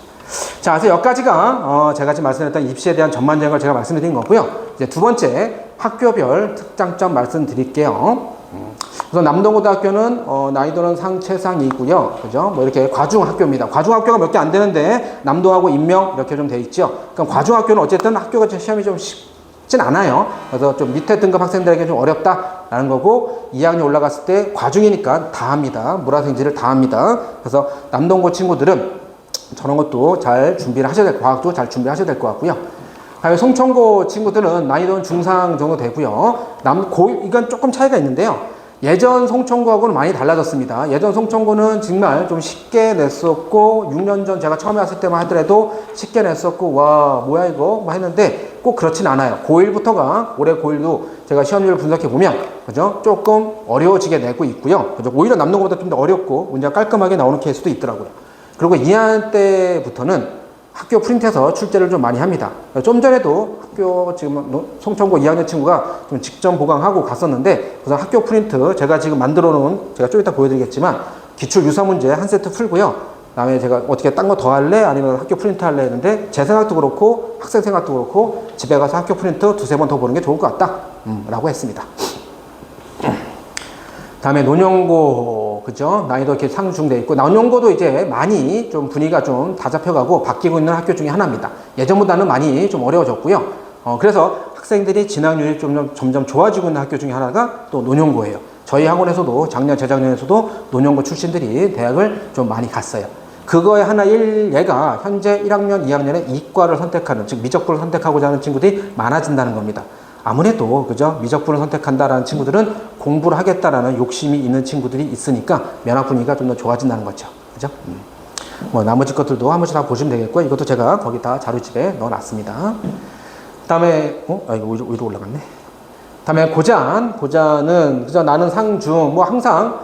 자, 그래서 여기까지가 제가 지금 말씀드렸던 입시에 대한 전반적인 걸 제가 말씀드린 거고요. 이제 두 번째 학교별 특장점 말씀드릴게요. 우선 남동고등학교는 난이도는 상 최상이고요. 그죠? 뭐 이렇게 과중학교입니다. 과중학교가 몇 개 안 되는데 남동하고 인명 이렇게 좀 돼 있죠. 그럼 과중학교는 어쨌든 학교가 시험이 좀 쉽진 않아요. 그래서 좀 밑에 등급 학생들에게 좀 어렵다라는 거고 2학년 올라갔을 때 과중이니까 다 합니다. 물화생지를 다 합니다. 그래서 남동고 친구들은 저런 것도 잘 준비를 하셔야 될, 과학도 잘 준비를 하셔야 될 것 같고요. 다음에 송천고 친구들은 난이도는 중상 정도 되고요. 이건 조금 차이가 있는데요. 예전 송천고하고는 많이 달라졌습니다. 예전 송천고는 정말 좀 쉽게 냈었고 6년 전 제가 처음에 왔을 때만 하더라도 쉽게 냈었고 와 뭐야 이거 뭐 했는데 꼭 그렇진 않아요. 고1부터가 올해 고1도 제가 시험률을 분석해 보면 그죠? 조금 어려워지게 내고 있고요. 그죠? 오히려 남동고보다 좀 더 어렵고 문제가 깔끔하게 나오는 케이스도 있더라고요. 그리고 2학년 때부터는 학교 프린트에서 출제를 좀 많이 합니다. 좀 전에도 학교 지금 송천고 2학년 친구가 좀 직전 보강하고 갔었는데 그래서 학교 프린트 제가 지금 만들어 놓은 제가 좀 이따 보여드리겠지만 기출 유사 문제 한 세트 풀고요. 그다음에 제가 어떻게 딴 거 더 할래? 아니면 학교 프린트 할래? 했는데 제 생각도 그렇고 학생 생각도 그렇고 집에 가서 학교 프린트 두세 번 더 보는 게 좋을 것 같다. 라고 했습니다. 다음에 논영고, 그죠? 난이도 이렇게 상중돼 있고, 논영고도 이제 많이 좀 분위기가 좀 다 잡혀가고 바뀌고 있는 학교 중에 하나입니다. 예전보다는 많이 좀 어려워졌고요. 그래서 학생들이 진학률이 점점 좋아지고 있는 학교 중에 하나가 또 논영고예요. 저희 학원에서도 작년, 재작년에서도 논영고 출신들이 대학을 좀 많이 갔어요. 그거의 하나의 예가 현재 1학년, 2학년에 이과를 선택하는, 즉 미적분을 선택하고자 하는 친구들이 많아진다는 겁니다. 아무래도 그죠? 미적분을 선택한다라는 친구들은 공부를 하겠다라는 욕심이 있는 친구들이 있으니까 면학 분위기가 좀 더 좋아진다는 거죠. 그죠? 뭐 나머지 것들도 한 번씩 다 보시면 되겠고 이것도 제가 거기 다 자료집에 넣어놨습니다. 그다음에 이거 위로 올라갔네. 그다음에 고자는 그죠? 나는 상중 뭐 항상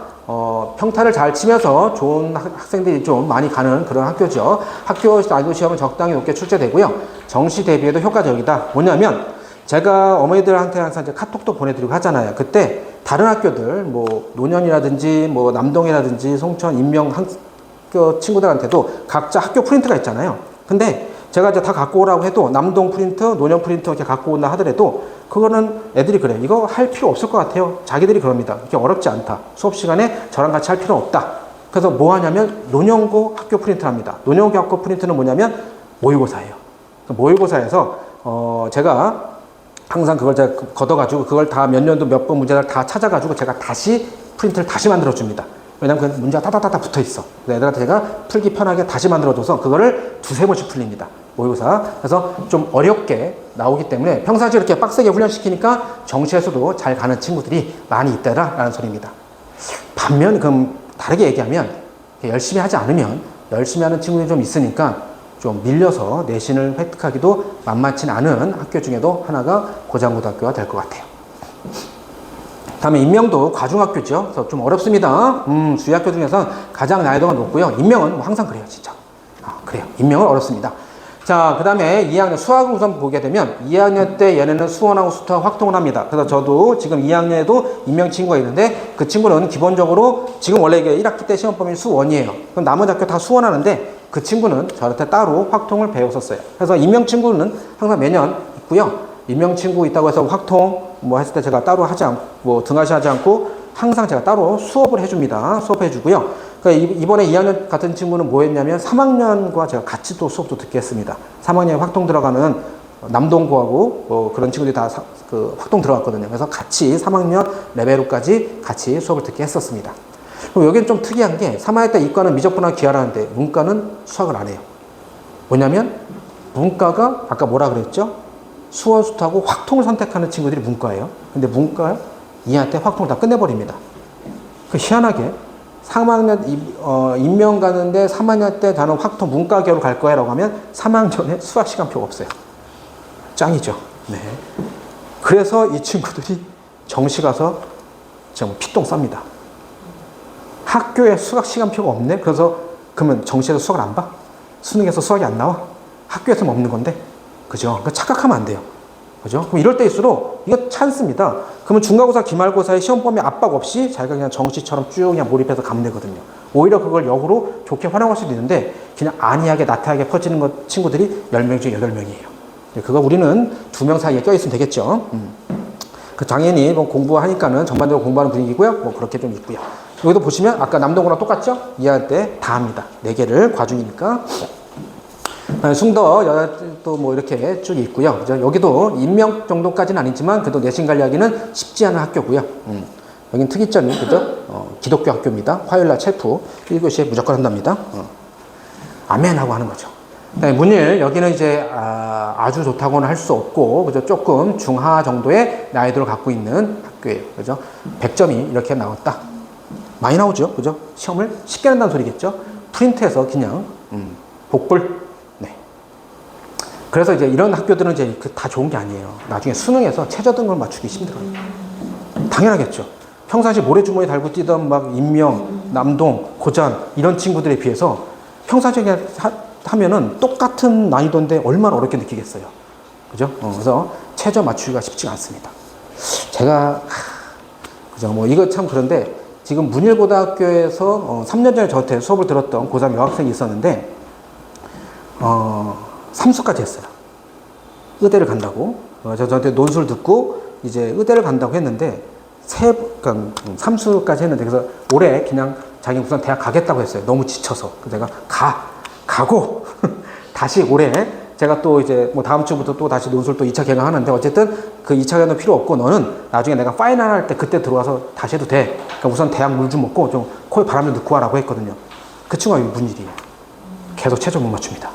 평타를 잘 치면서 좋은 학생들이 좀 많이 가는 그런 학교죠. 학교 난이도 시험은 적당히 높게 출제되고요. 정시 대비에도 효과적이다. 뭐냐면 제가 어머니들한테 항상 이제 카톡도 보내드리고 하잖아요. 그때 다른 학교들, 뭐, 논현이라든지, 뭐, 남동이라든지, 송천, 인명 학교 친구들한테도 각자 학교 프린트가 있잖아요. 근데 제가 이제 다 갖고 오라고 해도 남동 프린트, 논현 프린트 이렇게 갖고 온다 하더라도 그거는 애들이 그래요. 이거 할 필요 없을 것 같아요. 자기들이 그럽니다. 이렇게 어렵지 않다. 수업 시간에 저랑 같이 할 필요 없다. 그래서 뭐 하냐면 논현고 학교 프린트를 합니다. 논현고 학교 프린트는 뭐냐면 모의고사예요. 모의고사에서, 제가 항상 그걸 제가 걷어가지고 그걸 다 몇 년도 몇 번 문제를 다 찾아가지고 제가 다시 프린트를 다시 만들어줍니다. 왜냐면 그 문제가 따다다다 붙어 있어. 애들한테 제가 풀기 편하게 다시 만들어줘서 그거를 두세 번씩 풀립니다. 모의고사. 그래서 좀 어렵게 나오기 때문에 평상시에 이렇게 빡세게 훈련시키니까 정시에서도 잘 가는 친구들이 많이 있다라는 소리입니다. 반면 그럼 다르게 얘기하면 열심히 하지 않으면 열심히 하는 친구들이 좀 있으니까 좀 밀려서 내신을 획득하기도 만만치 않은 학교 중에도 하나가 고장고등학교가 될 것 같아요. 다음에 인명도 과중학교죠. 그래서 좀 어렵습니다. 주위학교 중에서 가장 난이도가 높고요. 인명은 뭐 항상 그래요, 진짜. 그래요. 인명은 어렵습니다. 자, 그 다음에 2학년 수학을 우선 보게 되면 2학년 때 얘네는 수원하고 수투하고 확통을 합니다. 그래서 저도 지금 2학년에도 인명 친구가 있는데 그 친구는 기본적으로 지금 원래 이게 1학기 때 시험 범위 수원이에요. 그럼 나머지 학교 다 수원하는데 그 친구는 저한테 따로 확통을 배웠었어요. 그래서 인명 친구는 항상 매년 있고요. 인명 친구 있다고 해서 확통 뭐 했을 때 제가 따로 하지 않고 뭐 등하시 하지 않고 항상 제가 따로 수업을 해줍니다. 수업해 주고요. 그러니까 이번에 2학년 같은 친구는 뭐 했냐면 3학년과 제가 같이 또 수업도 듣게 했습니다. 3학년에 확통 들어가는 남동고하고 그런 친구들이 다 확통 들어갔거든요. 그래서 같이 3학년 레벨로까지 같이 수업을 듣게 했었습니다. 그럼 여기는 좀 특이한 게 3학년 때 이과는 미적분하고 기하라는데 문과는 수학을 안 해요. 뭐냐면 문과가 아까 뭐라 그랬죠? 수원수하고 확통을 선택하는 친구들이 문과예요. 근데 문과 2학년 때 확통을 다 끝내버립니다. 그 희한하게 3학년 임명 가는데 3학년 때 나는 확통 문과계로 갈 거야 라고 하면 3학년에 수학 시간표가 없어요. 짱이죠. 네. 그래서 이 친구들이 정시 가서 정말 피똥 쌉니다. 학교에 수학 시간표가 없네? 그래서 그러면 정시에서 수학을 안 봐? 수능에서 수학이 안 나와? 학교에서는 없는 건데? 그죠? 그러니까 착각하면 안 돼요. 그죠? 그럼 이럴 때일수록 이거 찬스입니다. 그러면 중간고사, 기말고사의 시험 범위 압박 없이 자기가 그냥 정시처럼 쭉 그냥 몰입해서 가면 되거든요. 오히려 그걸 역으로 좋게 활용할 수도 있는데 그냥 안이하게 나태하게 퍼지는 것 친구들이 10명 중에 8명이에요. 그거 우리는 2명 사이에 껴있으면 되겠죠. 그 당연히 뭐 공부하니까는 전반적으로 공부하는 분위기고요. 뭐 그렇게 좀 있고요. 여기도 보시면 아까 남동구랑 똑같죠? 이해할 때 다 합니다. 4개를 과중이니까. 숭더 또 뭐 이렇게 쭉 있고요. 그죠? 여기도 임명 정도까지는 아니지만 그래도 내신 관리하기는 쉽지 않은 학교고요. 여긴 특이점이 그죠? 기독교 학교입니다. 화요일날 첼프 1교시에 무조건 한답니다. 아멘 하고 하는 거죠. 문일 여기는 이제 아주 좋다고는 할 수 없고 그죠? 조금 중하 정도의 난이도를 갖고 있는 학교예요. 그죠? 100점이 이렇게 나왔다. 많이 나오죠. 그죠? 시험을 쉽게 한다는 소리겠죠? 프린트해서 그냥 복불. 네. 그래서 이제 이런 학교들은 이제 다 좋은 게 아니에요. 나중에 수능에서 최저 등급을 맞추기 힘들어요. 당연하겠죠. 평상시 모래주머니 달고 뛰던 막 인명, 남동, 고잔 이런 친구들에 비해서 평상시에 하면은 똑같은 난이도인데 얼마나 어렵게 느끼겠어요. 그죠? 그래서 최저 맞추기가 쉽지가 않습니다. 제가 그죠? 뭐 이거 참 그런데 지금 문일고등학교에서 3년 전에 저한테 수업을 들었던 고3 여학생이 있었는데 3수까지 했어요. 의대를 간다고. 저한테 논술 듣고 이제 의대를 간다고 했는데 그러니까 3수까지 했는데 그래서 올해 그냥 자기 우선 대학 가겠다고 했어요. 너무 지쳐서. 그래서 제가 가고 다시 올해 제가 또 이제 뭐 다음 주부터 또 다시 논술 또 2차 개강하는데 어쨌든 그 2차 개강 필요 없고 너는 나중에 내가 파이널 할 때 그때 들어와서 다시 해도 돼. 그러니까 우선 대학 물 좀 먹고 좀 코에 바람 좀 넣고 와라고 했거든요. 그 친구가 문일이에요. 계속 최저 못 맞춥니다.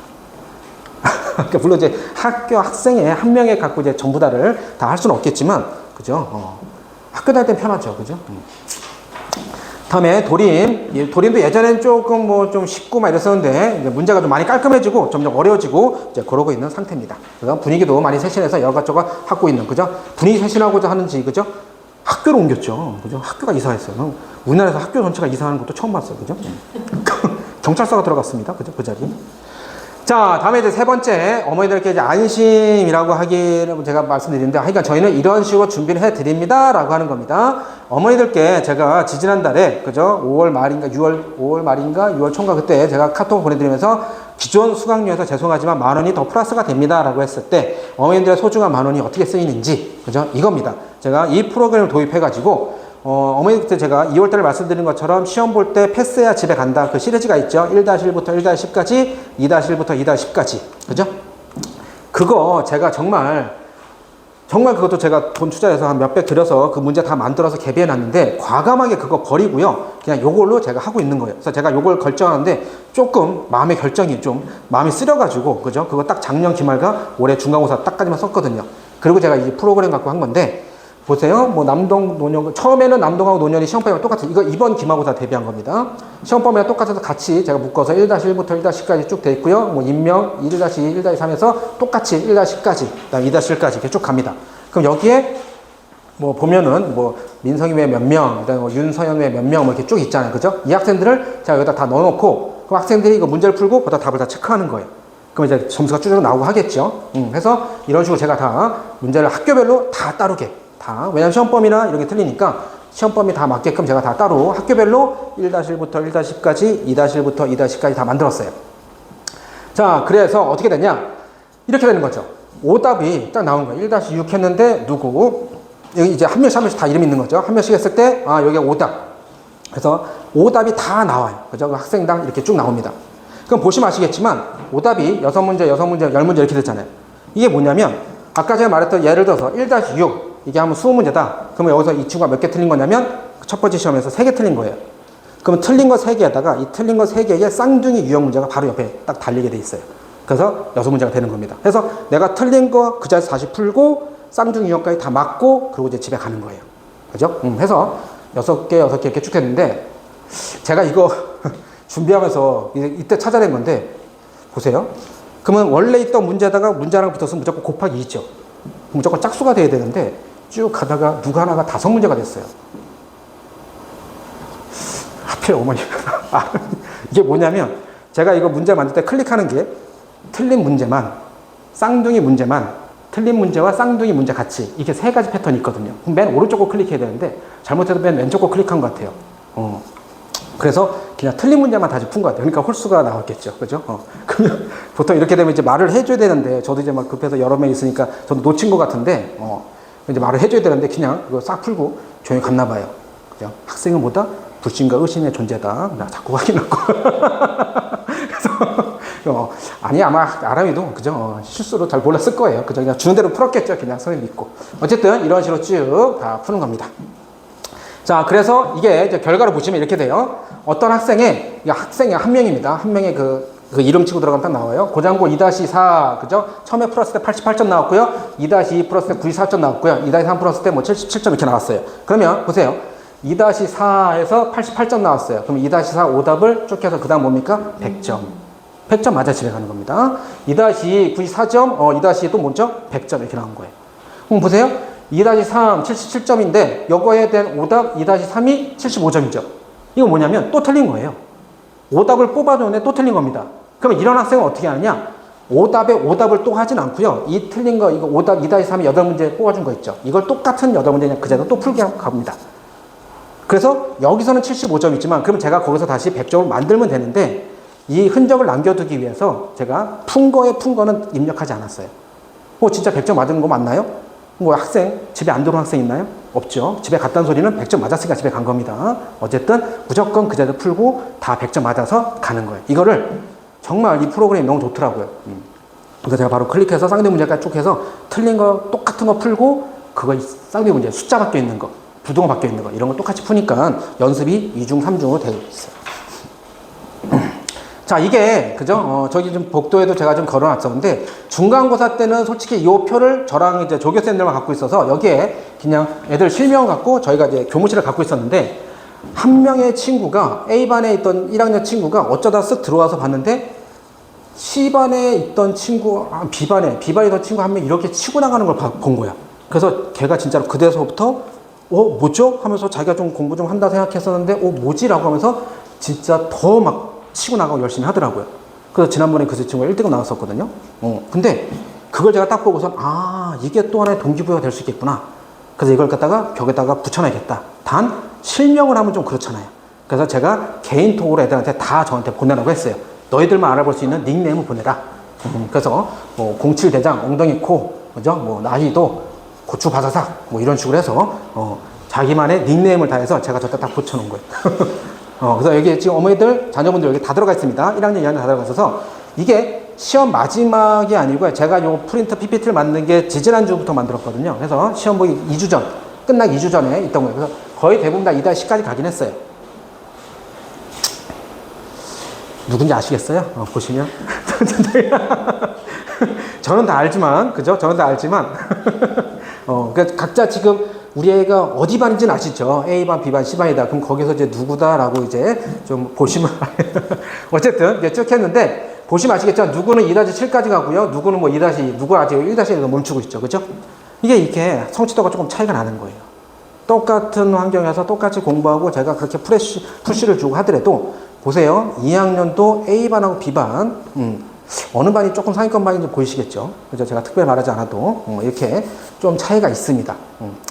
그러니까 물론 이제 학교 학생의 한 명에 갖고 이제 전부 다를 다 할 수는 없겠지만 그죠? 학교 다닐 땐 편하죠. 그죠? 다음에 도림. 도림도 예전엔 조금 뭐 좀 쉽고 막 이랬었는데 이제 문제가 좀 많이 깔끔해지고 점점 어려워지고 이제 그러고 있는 상태입니다. 그래서 분위기도 많이 쇄신해서 여가저가 하고 있는 그죠? 분위기 쇄신하고자 하는지 그죠? 학교를 옮겼죠. 그죠? 학교가 이사했어요. 우리나라에서 학교 전체가 이사하는 것도 처음 봤어요. 그죠? 경찰서가 들어갔습니다. 그죠? 그 자리. 자, 다음에 이제 세 번째, 어머니들께 이제 안심이라고 하기는 제가 말씀드리는데, 하여간 저희는 이런 식으로 준비를 해 드립니다. 라고 하는 겁니다. 어머니들께 제가 지지난달에, 그죠? 5월 말인가 6월 초인가 그때 제가 카톡 보내드리면서 기존 수강료에서 죄송하지만 10,000원이 더 플러스가 됩니다. 라고 했을 때, 어머니들의 소중한 10,000원이 어떻게 쓰이는지, 그죠? 이겁니다. 제가 이 프로그램을 도입해가지고, 어머니 그때 제가 2월달에 말씀드린 것처럼 시험 볼 때 패스해야 집에 간다. 그 시리즈가 있죠. 1-1부터 1-10까지, 2-1부터 2-10까지. 그죠? 그거 제가 정말 그것도 제가 돈 투자해서 한 몇백 들여서 그 문제 다 만들어서 개비해 놨는데 과감하게 그거 버리고요. 그냥 요걸로 제가 하고 있는 거예요. 그래서 제가 요걸 결정하는데 조금 마음의 결정이 좀 마음이 쓰려가지고, 그죠? 그거 딱 작년 기말과 올해 중간고사 딱까지만 썼거든요. 그리고 제가 이 프로그램 갖고 한 건데, 보세요. 뭐 남동, 노년, 처음에는 남동하고 노년이 시험 범위가 똑같아요. 이거 이번 기말고사 대비한 겁니다. 시험 범위가 똑같아서 같이 제가 묶어서 1-1부터 1-10까지 쭉 돼 있고요. 뭐 임명 1-2, 1-3에서 똑같이 1-10까지, 그다음 2-1까지 이렇게 쭉 갑니다. 그럼 여기에 뭐 보면은 뭐 민성이 외 몇 명, 그다음에 뭐 윤서연 외 몇 명 뭐 이렇게 쭉 있잖아요. 그죠? 이 학생들을 제가 여기다 다 넣어놓고 그 학생들이 이거 문제를 풀고 거기다 답을 다 체크하는 거예요. 그럼 이제 점수가 쭈르륵 나오고 하겠죠. 그래서 이런 식으로 제가 다 문제를 학교별로 다 따르게. 왜냐면 시험범위나 이런 게 틀리니까 시험범위 다 맞게끔 제가 다 따로 학교별로 1-1부터 1-10까지, 2-1부터 2-10까지 다 만들었어요. 자, 그래서 어떻게 되냐? 이렇게 되는 거죠. 오답이 딱 나온 거예요. 1-6 했는데 누구? 여기 이제 한 명씩 다 이름이 있는 거죠. 한 명씩 했을 때, 여기가 오답. 그래서 오답이 다 나와요. 그죠? 학생당 이렇게 쭉 나옵니다. 그럼 보시면 아시겠지만 오답이 6문제, 6문제, 10문제 이렇게 됐잖아요. 이게 뭐냐면 아까 제가 말했던 예를 들어서 1-6 이게 하면 20문제다. 그러면 여기서 이 친구가 몇 개 틀린 거냐면 첫 번째 시험에서 3개 틀린 거예요. 그러면 틀린 거 3개에다가 이 틀린 거 3개의 쌍둥이 유형 문제가 바로 옆에 딱 달리게 돼 있어요. 그래서 6문제가 되는 겁니다. 그래서 내가 틀린 거 그 자리에서 다시 풀고 쌍둥이 유형까지 다 맞고 그리고 이제 집에 가는 거예요. 그죠? 해서 6개 이렇게 쭉 했는데 제가 이거 준비하면서 이때 찾아낸 건데 보세요. 그러면 원래 있던 문제에다가 문제랑 붙었으면 무조건 곱하기 2죠. 무조건 짝수가 돼야 되는데 쭉 가다가 누가 하나가 5문제가 됐어요. 하필 어머니가 이게 뭐냐면 제가 이거 문제 만들 때 클릭하는 게 틀린 문제만, 쌍둥이 문제만, 틀린 문제와 쌍둥이 문제 같이 이렇게 3가지 패턴이 있거든요. 맨 오른쪽 거 클릭해야 되는데 잘못해도 맨 왼쪽 거 클릭한 것 같아요. 그래서 그냥 틀린 문제만 다시 푼 것 같아요. 그러니까 홀수가 나왔겠죠. 그죠? 그러면 보통 이렇게 되면 이제 말을 해줘야 되는데 저도 이제 막 급해서 여러 명 있으니까 저도 놓친 것 같은데 이제 말을 해줘야 되는데 그냥 그거 싹 풀고 조용히 갔나 봐요. 그죠? 학생은 뭐다? 불신과 의심의 존재다. 나 자꾸 확인하고. 그래서 아니 아마 아람이도 그죠? 실수로 잘 몰랐을 거예요. 그죠? 그냥 주는 대로 풀었겠죠. 그냥 선생님 믿고. 어쨌든 이런 식으로 쭉 다 푸는 겁니다. 자, 그래서 이게 이제 결과를 보시면 이렇게 돼요. 어떤 학생의 한 명입니다. 한 명의 그 이름 치고 들어가면 딱 나와요. 고장고 2-4, 그죠? 처음에 풀었을 때 88점 나왔고요. 2-2 풀었을 때 94점 나왔고요. 2-3 풀었을 때 뭐 77점 이렇게 나왔어요. 그러면 보세요. 2-4에서 88점 나왔어요. 그럼 2-4 오답을 쭉 해서 그 다음 뭡니까? 100점. 100점 맞아 집에 가는 겁니다. 2-2 94점, 2-2 또 뭐죠? 100점 이렇게 나온 거예요. 그럼 보세요. 2-3 77점인데 요거에 대한 오답 2-3이 75점이죠. 이거 뭐냐면 또 틀린 거예요. 오답을 뽑아줬는데 또 틀린 겁니다. 그러면 이런 학생은 어떻게 하느냐? 오답에 오답을 또 하진 않고요. 이 틀린 거 이거 오답 2-3이 8문제 뽑아준 거 있죠. 이걸 똑같은 8문제 그냥 그대로 또 풀게 갑니다. 그래서 여기서는 75점 있지만 그럼 제가 거기서 다시 100점을 만들면 되는데 이 흔적을 남겨두기 위해서 제가 푼 거는 입력하지 않았어요. 진짜 100점 맞은 거 맞나요? 뭐 학생 집에 안 들어온 학생 있나요? 없죠. 집에 갔다는 소리는 100점 맞았으니까 집에 간 겁니다. 어쨌든 무조건 그 자리에 풀고 다 100점 맞아서 가는 거예요. 이거를 정말 이 프로그램이 너무 좋더라고요. 그래서 제가 바로 클릭해서 쌍둥이 문제까지 쭉 해서 틀린 거 똑같은 거 풀고 그거 쌍둥이 문제 숫자 바뀌어 있는 거 부등호 바뀌어 있는 거 이런 거 똑같이 푸니까 연습이 2중 3중으로 되어 있어요. 자, 이게 그죠? 저기 좀 복도에도 제가 좀 걸어놨었는데 중간고사 때는 솔직히 이 표를 저랑 이제 조교쌤들만 갖고 있어서 여기에 그냥 애들 실명 갖고 저희가 이제 교무실을 갖고 있었는데 한 명의 친구가 A반에 있던 1학년 친구가 어쩌다 쓱 들어와서 봤는데 C반에 있던 친구, B반에 있던 친구 한 명 이렇게 치고 나가는 걸 본 거야. 그래서 걔가 진짜로 그때서부터 뭐죠? 하면서 자기가 좀 공부 좀 한다 생각했었는데 뭐지? 라고 하면서 진짜 더 막 치고 나가고 열심히 하더라고요. 그래서 지난번에 그 친구가 1등급 나왔었거든요. 근데 그걸 제가 딱 보고선 이게 또 하나의 동기부여가 될 수 있겠구나. 그래서 이걸 갖다가 벽에다가 붙여놔야겠다. 단 실명을 하면 좀 그렇잖아요. 그래서 제가 개인톡으로 애들한테 다 저한테 보내라고 했어요. 너희들만 알아볼 수 있는 닉네임을 보내라. 그래서 뭐 07대장, 엉덩이 코, 그죠? 뭐 나이도, 고추 바사삭, 뭐 이런 식으로 해서 자기만의 닉네임을 다 해서 제가 저때 딱 붙여놓은 거예요. 그래서 여기 지금 어머니들, 자녀분들 여기 다 들어가 있습니다. 1학년, 2학년 다 들어가 있어서 이게 시험 마지막이 아니고요. 제가 요 프린터 PPT를 만든 게 지지난주부터 만들었거든요. 그래서 시험 보기 2주 전, 끝나기 2주 전에 있던 거예요. 그래서 거의 대부분 다 2-10까지 가긴 했어요. 누군지 아시겠어요? 보시면. 저는 다 알지만, 그죠? 저는 다 알지만. 그러니까 각자 지금 우리 애가 어디 반인지는 아시죠? A반, B반, C반이다. 그럼 거기서 이제 누구다라고 이제 좀 보시면. 어쨌든 이제 쭉 했는데, 보시면 아시겠죠? 누구는 2-7까지 가고요. 누구는 뭐 2-2, 누구는 아직 1-1에서 멈추고 있죠. 그죠? 이게 이렇게 성취도가 조금 차이가 나는 거예요. 똑같은 환경에서 똑같이 공부하고 제가 그렇게 푸시를 주고 하더라도, 보세요. 2학년도 A반하고 B반, 어느 반이 조금 상위권 반인지 보이시겠죠? 그죠? 제가 특별히 말하지 않아도 이렇게 좀 차이가 있습니다.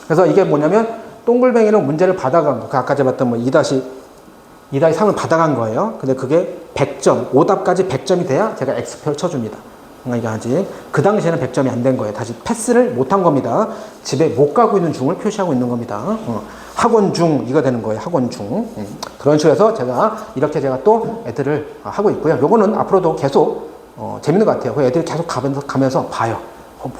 그래서 이게 뭐냐면 동글뱅이는 문제를 받아간 거. 아까 제가 봤던 뭐 2-3을 받아간 거예요. 근데 그게 100점, 오답까지 100점이 돼야 제가 X표를 쳐줍니다. 그러니까 아직 그 당시에는 100점이 안 된 거예요. 다시 패스를 못 한 겁니다. 집에 못 가고 있는 중을 표시하고 있는 겁니다. 학원 중 이거 되는 거예요. 학원 중. 그런 식으로 해서 제가 제가 또 애들을 하고 있고요. 요거는 앞으로도 계속 재밌는 것 같아요. 애들이 계속 가면서 봐요.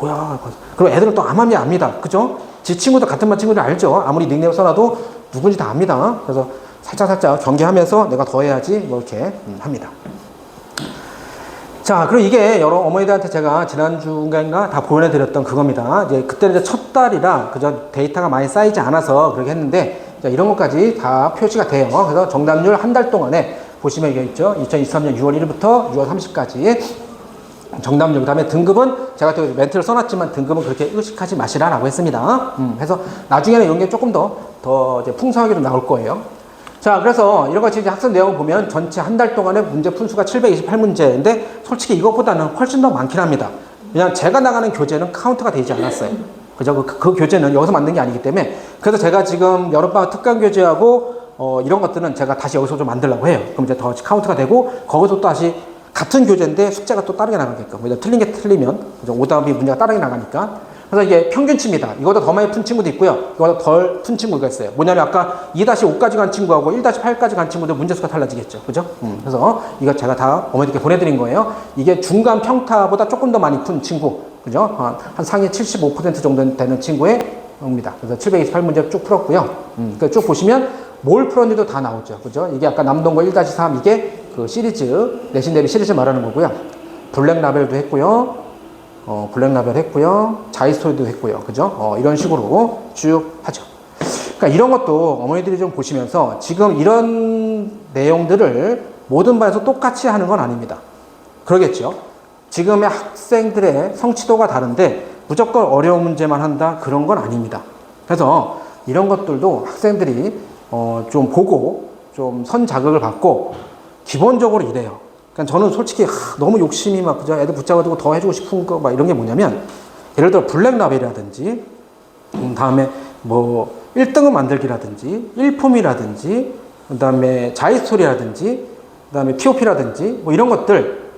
뭐야. 그리고 애들은 또 암암이 압니다. 그죠? 지 친구도 같은 반 친구들 알죠? 아무리 닉네임 써놔도 누군지 다 압니다. 그래서 살짝살짝 경계하면서 내가 더 해야지 뭐 이렇게 합니다. 자, 그리고 이게 여러 어머니들한테 제가 지난주인가 다 보내드렸던 그겁니다. 이제 그때는 이제 첫 달이라 그저 데이터가 많이 쌓이지 않아서 그렇게 했는데, 자, 이런 것까지 다 표시가 돼요. 그래서 정답률 한 달 동안에 보시면 이게 있죠. 2023년 6월 1일부터 6월 30일까지 정답률, 그 다음에 등급은 제가 또 멘트를 써놨지만 등급은 그렇게 의식하지 마시라라고 했습니다. 그래서 나중에는 이런 게 조금 더 이제 풍성하게 좀 나올 거예요. 자, 그래서 이런 같이 이제 학습 내용을 보면 전체 한 달 동안에 문제 분수가 728문제인데 솔직히 이것보다는 훨씬 더 많긴 합니다. 그냥 제가 나가는 교재는 카운트가 되지 않았어요. 그죠? 그 교재는 여기서 만든 게 아니기 때문에. 그래서 제가 지금 여름방학 특강 교재하고 이런 것들은 제가 다시 여기서 좀 만들려고 해요. 그럼 이제 더 카운트가 되고 거기서 또 다시 같은 교재인데 숙제가 또 다르게 나가게끔. 틀린 게 틀리면 오답이 문제가 다르게 나가니까. 그래서 이게 평균치입니다. 이거보다 더 많이 푼 친구도 있고요. 이거보다 덜 푼 친구가 있어요. 뭐냐면 아까 2-5까지 간 친구하고 1-8까지 간 친구들 문제수가 달라지겠죠. 그죠? 그래서 이거 제가 다 어머니께 보내드린 거예요. 이게 중간 평타보다 조금 더 많이 푼 친구. 그죠? 한 상위 75% 정도 되는 친구의 입니다. 그래서 728문제 쭉 풀었고요. 그러니까 쭉 보시면 뭘 풀었는지도 다 나오죠. 그죠? 이게 아까 남동거 1-3 이게 그 시리즈, 내신 대비 시리즈 말하는 거고요. 블랙 라벨도 했고요. 블랙 라벨 했고요. 자이스토리도 했고요. 그죠? 이런 식으로 쭉 하죠. 그러니까 이런 것도 어머니들이 좀 보시면서 지금 이런 내용들을 모든 반에서 똑같이 하는 건 아닙니다. 그러겠죠? 지금의 학생들의 성취도가 다른데 무조건 어려운 문제만 한다? 그런 건 아닙니다. 그래서 이런 것들도 학생들이 좀 보고 좀 선자극을 받고 기본적으로 이래요. 그러니까 저는 솔직히 너무 욕심이 막 그죠? 애들 붙잡아두고 더 해주고 싶은 거 막 이런 게 뭐냐면 예를 들어 블랙 라벨이라든지 다음에 뭐 1등급 만들기라든지 1품이라든지 그 다음에 자이스토리라든지 그 다음에 POP라든지 뭐 이런 것들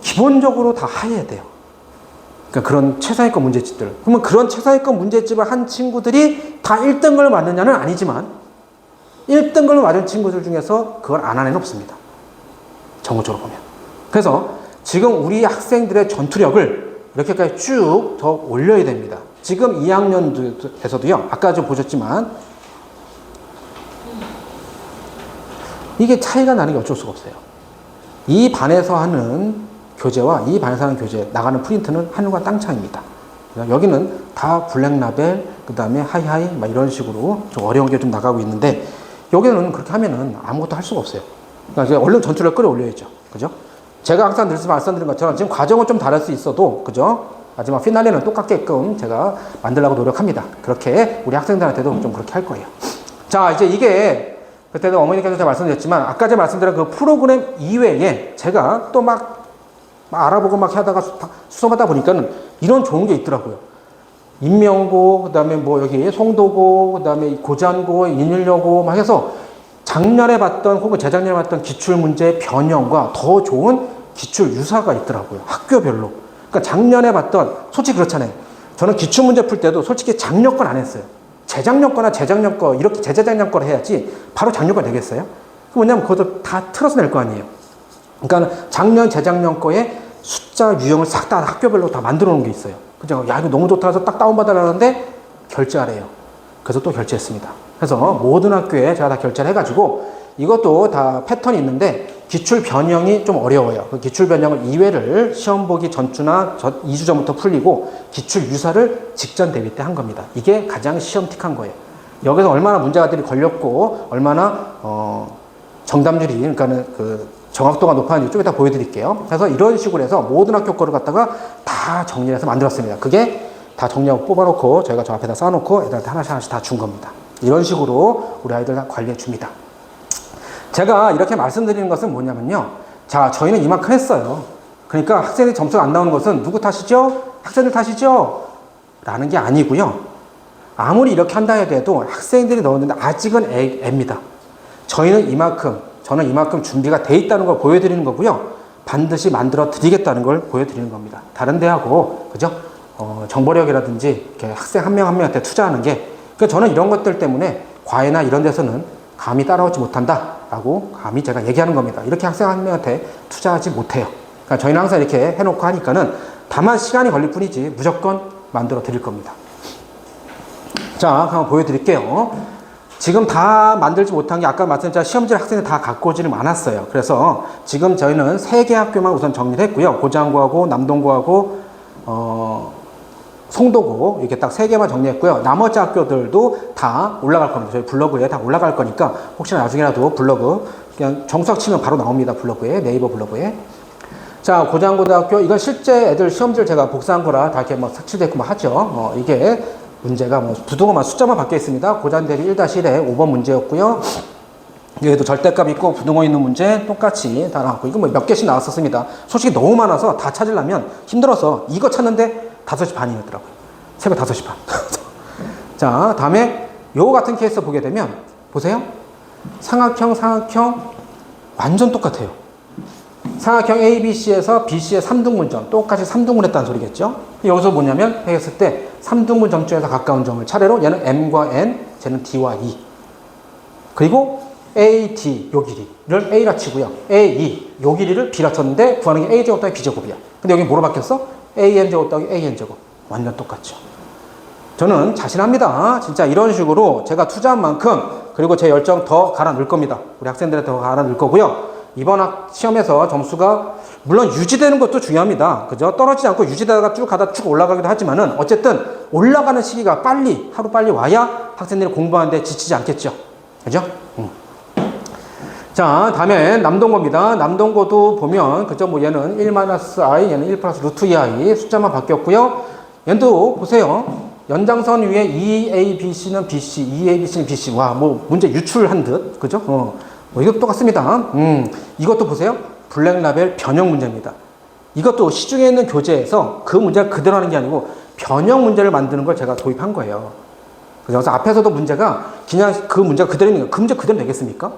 기본적으로 다 해야 돼요. 그러니까 그런 최상위권 문제집들. 그러면 그런 최상위권 문제집을 한 친구들이 다 1등급을 맞느냐는 아니지만 1등급을 맞은 친구들 중에서 그걸 안 한 애는 없습니다. 정보적으로 보면. 그래서 지금 우리 학생들의 전투력을 이렇게까지 쭉 더 올려야 됩니다. 지금 2학년에서도요, 아까 좀 보셨지만, 이게 차이가 나는 게 어쩔 수가 없어요. 이 반에서 하는 교재와 이 반에서 하는 교재, 나가는 프린트는 하늘과 땅 차이입니다. 여기는 다 블랙 라벨, 그 다음에 하이하이, 막 이런 식으로 좀 어려운 게 좀 나가고 있는데, 여기는 그렇게 하면은 아무것도 할 수가 없어요. 그러니까 얼른 전투력을 끌어올려야죠. 그죠? 제가 항상 늘 말씀드린 것처럼 지금 과정은 좀 다를 수 있어도, 그죠? 마지막 피날레는 똑같게끔 제가 만들려고 노력합니다. 그렇게 우리 학생들한테도 좀 그렇게 할 거예요. 자, 이제 이게 그때도 어머니께서 제가 말씀드렸지만 아까 제가 말씀드린 그 프로그램 이외에 제가 또 막 알아보고 막 하다가 수업하다 보니까는 이런 좋은 게 있더라고요. 인명고, 그 다음에 뭐 여기 송도고, 그 다음에 고잔고, 인율여고 막 해서 작년에 봤던 혹은 재작년에 봤던 기출문제 변형과 더 좋은 기출 유사가 있더라고요. 학교별로. 그러니까 작년에 봤던, 솔직히 그렇잖아요. 저는 기출문제 풀 때도 솔직히 작년 건 안 했어요. 재작년 거나 재작년 거, 이렇게 재재작년 거를 해야지 바로 작년 거 되겠어요? 그 뭐냐면 그것도 다 틀어서 낼 거 아니에요. 그러니까 작년, 재작년 거에 숫자 유형을 싹 다 학교별로 다 만들어 놓은 게 있어요. 그죠? 야, 이거 너무 좋다 해서 딱 다운받으라는데 결제하래요. 그래서 또 결제했습니다. 그래서 모든 학교에 제가 다 결제를 해가지고 이것도 다 패턴이 있는데 기출 변형이 좀 어려워요. 그 기출 변형을 2회를 시험 보기 전주나 2주 전부터 풀리고 기출 유사를 직전 대비 때 한 겁니다. 이게 가장 시험틱한 거예요. 여기서 얼마나 문제가들이 걸렸고 얼마나 정답률이 그러니까는 그 정확도가 높았는지 좀 이따 보여드릴게요. 그래서 이런 식으로 해서 모든 학교 거를 갖다가 다 정리해서 만들었습니다. 그게 다 정리하고 뽑아놓고 저희가 저 앞에다 쌓아놓고 애들한테 하나씩 다 준 겁니다. 이런 식으로 우리 아이들 다 관리해 줍니다. 제가 이렇게 말씀드리는 것은 뭐냐면요. 자, 저희는 이만큼 했어요. 그러니까 학생들이 점수가 안 나오는 것은 누구 탓이죠? 학생들 탓이죠? 라는 게 아니고요. 아무리 이렇게 한다 해도 학생들이 넣었는데 아직은 애입니다. 저는 이만큼 준비가 돼 있다는 걸 보여드리는 거고요. 반드시 만들어 드리겠다는 걸 보여드리는 겁니다. 다른 데하고, 그죠? 정보력이라든지 이렇게 학생 한 명 한 명한테 투자하는 게, 그러니까 저는 이런 것들 때문에 과외나 이런 데서는 감히 따라오지 못한다라고 감히 제가 얘기하는 겁니다. 이렇게 학생 한 명한테 투자하지 못해요. 그러니까 저희는 항상 이렇게 해놓고 하니까는 다만 시간이 걸릴 뿐이지 무조건 만들어 드릴 겁니다. 자, 한번 보여드릴게요. 지금 다 만들지 못한 게 아까 말씀드린 시험지 학생이 다 갖고 오지는 않았어요. 그래서 지금 저희는 3개 학교만 우선 정리를 했고요. 고장고하고 남동고하고 송도고 이렇게 딱 3개만 정리했고요. 나머지 학교들도 다 올라갈 겁니다. 저희 블로그에 다 올라갈 거니까 혹시나 나중에라도 블로그 그냥 정수학 치면 바로 나옵니다. 블로그에, 네이버 블로그에. 자, 고장고등학교 이건 실제 애들 시험지를 제가 복사한 거라 다 이렇게 막 색칠됐고 막 하죠. 이게 문제가 뭐 부등호만 숫자만 바뀌어 있습니다. 고장 대비 1-1의 5번 문제였고요. 여기도 절대값 있고 부등호 있는 문제 똑같이 다 나왔고 이거 뭐 몇 개씩 나왔었습니다. 솔직히 너무 많아서 다 찾으려면 힘들어서 이거 찾는데 5시 반이었더라고요. 새벽 5시 반. 자, 다음에 요 같은 케이스 보게 되면 보세요. 삼각형 완전 똑같아요. 삼각형 ABC에서 BC의 3등분점 똑같이 3등분 했다는 소리겠죠. 여기서 뭐냐면 했을 때 3등분 점중에서 가까운 점을 차례로 얘는 M과 N, 쟤는 D와 E 그리고 A, D 요 길이를 A라 치고요. A, E 요 길이를 B라 쳤는데 구하는 게 A제곱 더하기 B제곱이야. 근데 여기 뭐로 바뀌었어? AN제곱 더하기 AN제곱 완전 똑같죠. 저는 자신합니다. 진짜 이런 식으로 제가 투자한 만큼 그리고 제 열정 더 갈아 넣을 겁니다. 우리 학생들한테 더 갈아 넣을 거고요. 이번 시험에서 점수가 물론 유지되는 것도 중요합니다. 그죠? 떨어지지 않고 유지되다가 쭉 가다 쭉 올라가기도 하지만은 어쨌든 올라가는 시기가 하루 빨리 와야 학생들이 공부하는데 지치지 않겠죠. 그죠? 자, 다음에 남동고입니다. 남동고도 보면 그죠? 뭐 얘는 1-i, 얘는 1 플러스 루트 2i 숫자만 바뀌었고요. 얘도 보세요. 연장선 위에 EABC는 BC, EABC는 BC. 와, 뭐 문제 유출한 듯. 그죠? 뭐 이것도 똑같습니다. 이것도 보세요. 블랙라벨 변형 문제입니다. 이것도 시중에 있는 교재에서 그 문제를 그대로 하는 게 아니고 변형 문제를 만드는 걸 제가 도입한 거예요. 그래서 앞에서도 문제가 그냥 그 문제가 그대로 있는 거예요. 그 문제 그대로 내겠습니까?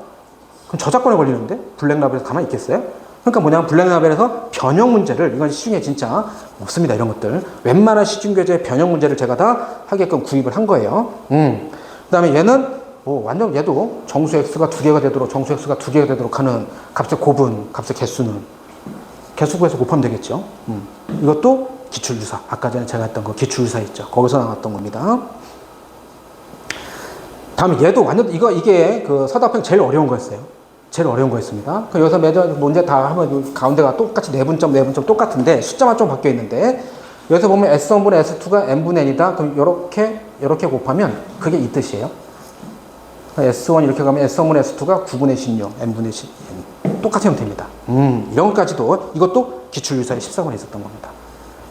그럼 저작권에 걸리는데? 블랙라벨에서 가만히 있겠어요? 그러니까 뭐냐면 블랙라벨에서 변형 문제를 이건 시중에 진짜 없습니다. 이런 것들. 웬만한 시중 교재의 변형 문제를 제가 다 하게끔 구입을 한 거예요. 그 다음에 얘는 완전 얘도 정수 x가 2개가 되도록 정수 x가 2개가 되도록 하는 값의 곱은 값의 개수는 개수 구해서 곱하면 되겠죠. 이것도 기출유사 아까 전에 제가 했던 거 기출유사 있죠. 거기서 나왔던 겁니다. 다음에 얘도 완전 이게 그 서답형 제일 어려운 거였어요. 제일 어려운 거였습니다. 여기서 매번 문제 다 하면 가운데가 똑같이 내분점 똑같은데 숫자만 좀 바뀌어 있는데 여기서 보면 S1분의 S2가 N분의 N이다. 그럼 이렇게 곱하면 그게 이 뜻이에요. S1 이렇게 가면 S1분의 S2가 9분의 16, N분의 10. 똑같이 하면 됩니다. 이런 것까지도 이것도 기출유사에 14번에 있었던 겁니다.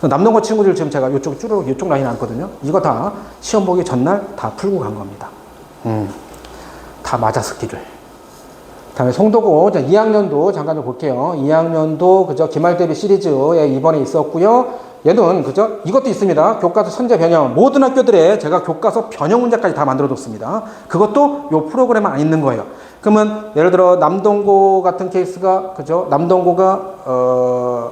남동고 친구들 지금 제가 이쪽 라인 안거든요. 이거 다 시험 보기 전날 다 풀고 간 겁니다. 다 맞았었기를. 다음에 송도고 2학년도 잠깐 좀 볼게요. 2학년도 그저 기말 대비 시리즈에 이번에 있었고요. 얘는 그죠? 이것도 있습니다. 교과서 선제 변형. 모든 학교들에 제가 교과서 변형 문제까지 다 만들어 뒀습니다. 그것도 요 프로그램에 안 있는 거예요. 그러면 예를 들어 남동고 같은 케이스가 그죠? 남동고가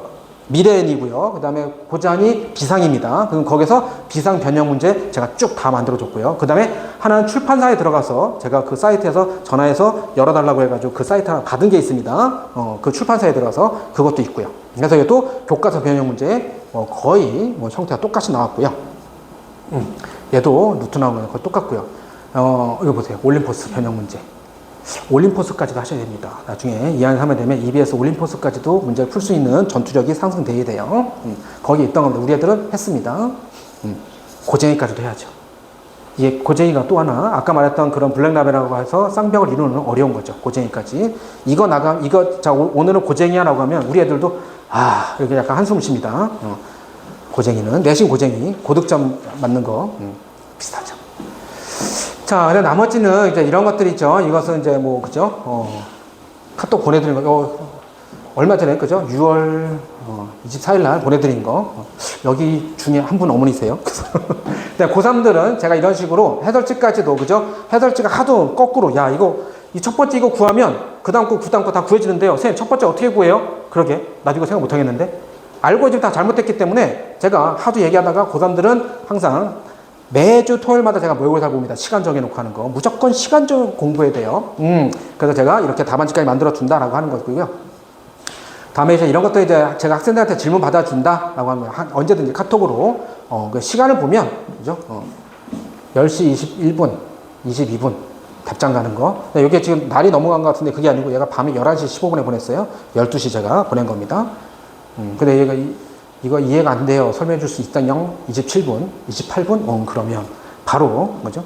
미래N이고요. 그 다음에 고장이 비상입니다. 그럼 거기서 비상 변형 문제 제가 쭉 다 만들어 줬고요. 그 다음에 하나는 출판사에 들어가서 제가 그 사이트에서 전화해서 열어달라고 해가지고 그 사이트 하나 받은 게 있습니다. 그 출판사에 들어가서 그것도 있고요. 그래서 이것도 교과서 변형 문제 거의 형태가 똑같이 나왔고요. 얘도 루트 나오는 거 똑같고요. 이거 보세요. 올림포스 변형 문제. 올림포스까지도 하셔야 됩니다. 나중에 2학년 하면 되면 EBS 올림포스까지도 문제를 풀 수 있는 전투력이 상승돼야 돼요. 거기 있던 겁니다. 우리 애들은 했습니다. 고쟁이까지도 해야죠. 이게 고쟁이가 또 하나 아까 말했던 그런 블랙라벨이라고 해서 쌍벽을 이루는 어려운 거죠. 고쟁이까지. 자 오늘은 고쟁이야라고 하면 우리 애들도 이렇게 약간 한숨을 쉽니다. 고쟁이는 내신 고쟁이 고득점 맞는 거 비슷하죠. 자, 나머지는 이제 이런 것들이 있죠. 이것은 이제 그죠? 카톡 보내드린 거, 얼마 전에, 그죠? 6월 24일 날 보내드린 거. 여기 중에 한 분 어머니세요. 고3들은 제가 이런 식으로 해설지까지도, 그죠? 해설지가 하도 거꾸로, 이 첫 번째 이거 구하면 그 다음 거, 그 다음 거 다 구해지는데요. 선생님, 첫 번째 어떻게 구해요? 그러게. 나도 이거 생각 못 하겠는데. 알고리즘 다 잘못됐기 때문에 제가 하도 얘기하다가 고3들은 항상 매주 토요일마다 제가 모의고사를 봅니다. 시간 정해놓고 하는 거. 무조건 시간 좀 공부해야 돼요. 그래서 제가 이렇게 답안지까지 만들어준다라고 하는 거고요. 다음에 이제 이런 것도 이제 제가 학생들한테 질문 받아준다라고 하면 언제든지 카톡으로, 그 시간을 보면, 그죠? 10시 21분, 22분. 답장 가는 거. 이게 지금 날이 넘어간 것 같은데 그게 아니고 얘가 밤에 11시 15분에 보냈어요. 12시 제가 보낸 겁니다. 근데 얘가 이거 이해가 안 돼요. 설명해 줄 수 있다냥 27분, 28분? 그러면 바로, 그죠?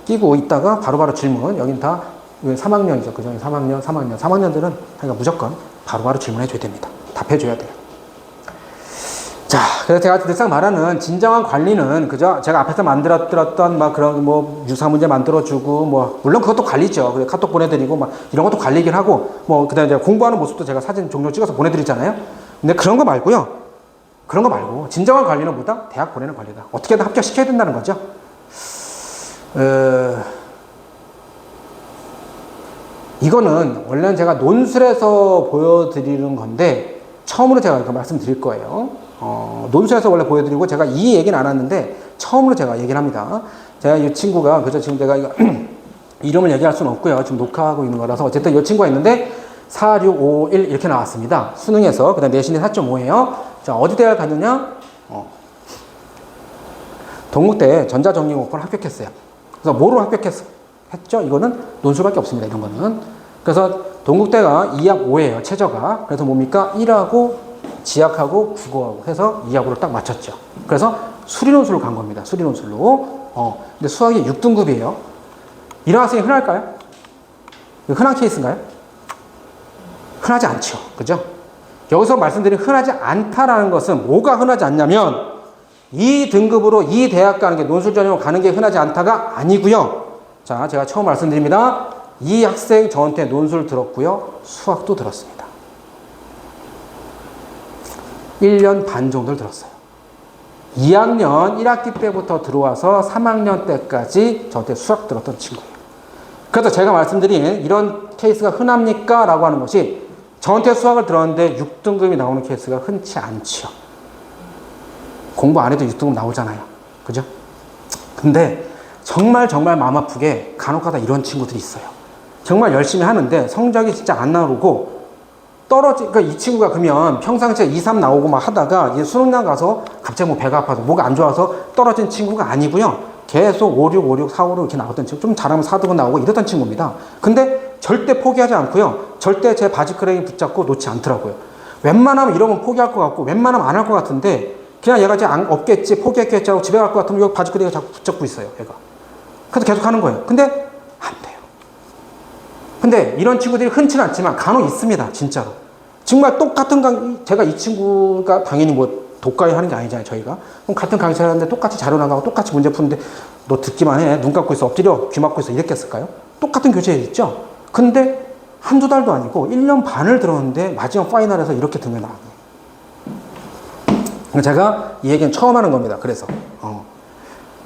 끼고 있다가 바로바로 질문. 여긴 다 3학년이죠. 그죠? 3학년들은 그러니까 무조건 바로바로 질문해 줘야 됩니다. 답해 줘야 돼요. 자, 그래서 제가 늘상 말하는 진정한 관리는, 그죠? 제가 앞에서 만들었던 막 그런 뭐 유사 문제 만들어주고, 뭐, 물론 그것도 관리죠. 그리고 카톡 보내드리고, 막 이런 것도 관리긴 하고, 뭐, 그 다음에 공부하는 모습도 제가 사진 종종 찍어서 보내드리잖아요. 근데 그런 거 말고요. 그런 거 말고, 진정한 관리는 뭐다? 대학 보내는 관리다. 어떻게든 합격시켜야 된다는 거죠. 이거는 원래는 제가 논술에서 보여드리는 건데, 처음으로 제가 이거 말씀드릴 거예요. 논술에서 원래 보여드리고 제가 이 얘기는 안 하는데 처음으로 제가 얘기를 합니다. 제가 이 친구가 그죠? 지금 제가 이거 이름을 얘기할 수는 없고요. 지금 녹화하고 있는 거라서 어쨌든 이 친구가 있는데 4, 6, 5, 1 이렇게 나왔습니다. 수능에서 그다음 내신이 4.5예요. 자, 어디 대학을 갔느냐? 동국대 전자정리공학과를 합격했어요. 그래서 뭐로 합격했죠? 이거는 논술밖에 없습니다. 이런 거는. 그래서 동국대가 2학 5예요. 최저가. 그래서 뭡니까? 1하고 지학하고 국어하고 해서 2학으로 딱 맞췄죠. 그래서 수리논술로 간 겁니다. 수리논술로. 근데 수학이 6등급이에요. 이런 학생이 흔할까요? 흔한 케이스인가요? 흔하지 않죠. 그죠? 여기서 말씀드린 흔하지 않다라는 것은 뭐가 흔하지 않냐면 이 등급으로 이 대학 가는 게 논술 전형으로 가는 게 흔하지 않다가 아니고요. 자, 제가 처음 말씀드립니다. 이 학생 저한테 논술 들었고요. 수학도 들었습니다. 1년 반 정도를 들었어요. 2학년 1학기 때부터 들어와서 3학년 때까지 저한테 수학 들었던 친구예요. 그래서 제가 말씀드린 이런 케이스가 흔합니까? 라고 하는 것이 저한테 수학을 들었는데 6등급이 나오는 케이스가 흔치 않죠. 공부 안 해도 6등급 나오잖아요. 그죠? 근데 정말 마음 아프게 간혹가다 이런 친구들이 있어요. 정말 열심히 하는데 성적이 진짜 안 나오고 그러니까 이 친구가 그러면 평상시에 2, 3 나오고 막 하다가 이제 수능날 가서 갑자기 뭐 배가 아파서 뭐가 안 좋아서 떨어진 친구가 아니고요. 계속 5, 6, 5, 6, 4, 5로 이렇게 나왔던 친구, 좀 잘하면 4등은 나오고 이랬던 친구입니다. 근데 절대 포기하지 않고요. 절대 제 바지크레인 붙잡고 놓지 않더라고요. 웬만하면 이러면 포기할 것 같고 웬만하면 안 할 것 같은데 그냥 얘가 이제 없겠지, 포기했겠지 하고 집에 갈 것 같으면 여기 바지크레인을 자꾸 붙잡고 있어요. 얘가. 그래서 계속 하는 거예요. 근데 안 돼요. 근데 이런 친구들이 흔치는 않지만 간혹 있습니다. 진짜로. 정말 똑같은 제가 이 친구가 당연히 뭐 독가에 하는 게 아니잖아요. 저희가. 그럼 같은 강의를 하는데 똑같이 자료 나가고 똑같이 문제 푸는데 너 듣기만 해. 눈 감고 있어. 엎드려. 귀 막고 있어. 이랬겠을까요? 똑같은 교재에 있죠. 근데 한두 달도 아니고 1년 반을 들었는데 마지막 파이널에서 이렇게 등을 나와요. 제가 이 얘기는 처음 하는 겁니다. 그래서.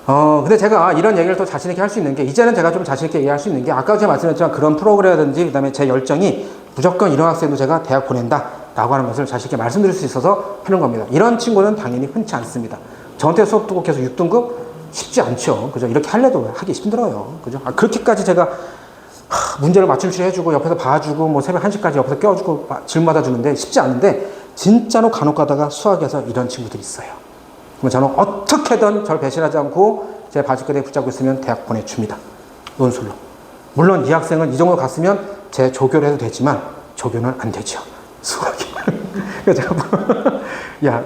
근데 제가 이런 얘기를 또 자신있게 할 수 있는 게, 이제는 제가 좀 자신있게 얘기할 수 있는 게, 아까 제가 말씀드렸지만 그런 프로그램이라든지, 그 다음에 제 열정이 무조건 이런 학생도 제가 대학 보낸다. 라고 하는 것을 자신있게 말씀드릴 수 있어서 하는 겁니다. 이런 친구는 당연히 흔치 않습니다. 저한테 수업 듣고 계속 6등급? 쉽지 않죠. 그죠? 이렇게 할래도 하기 힘들어요. 그죠? 그렇게까지 제가 문제를 맞춤식 해주고, 옆에서 봐주고, 뭐 새벽 1시까지 옆에서 껴주고, 질문 받아주는데 쉽지 않은데, 진짜로 간혹 가다가 수학에서 이런 친구들이 있어요. 그럼 저는 어떻게든 저를 배신하지 않고 제 바지끈에 붙잡고 있으면 대학 보내줍니다. 논술로. 물론 이 학생은 이 정도 갔으면 제 조교를 해도 되지만 조교는 안 되죠. 수학이. 그래서 제가 야,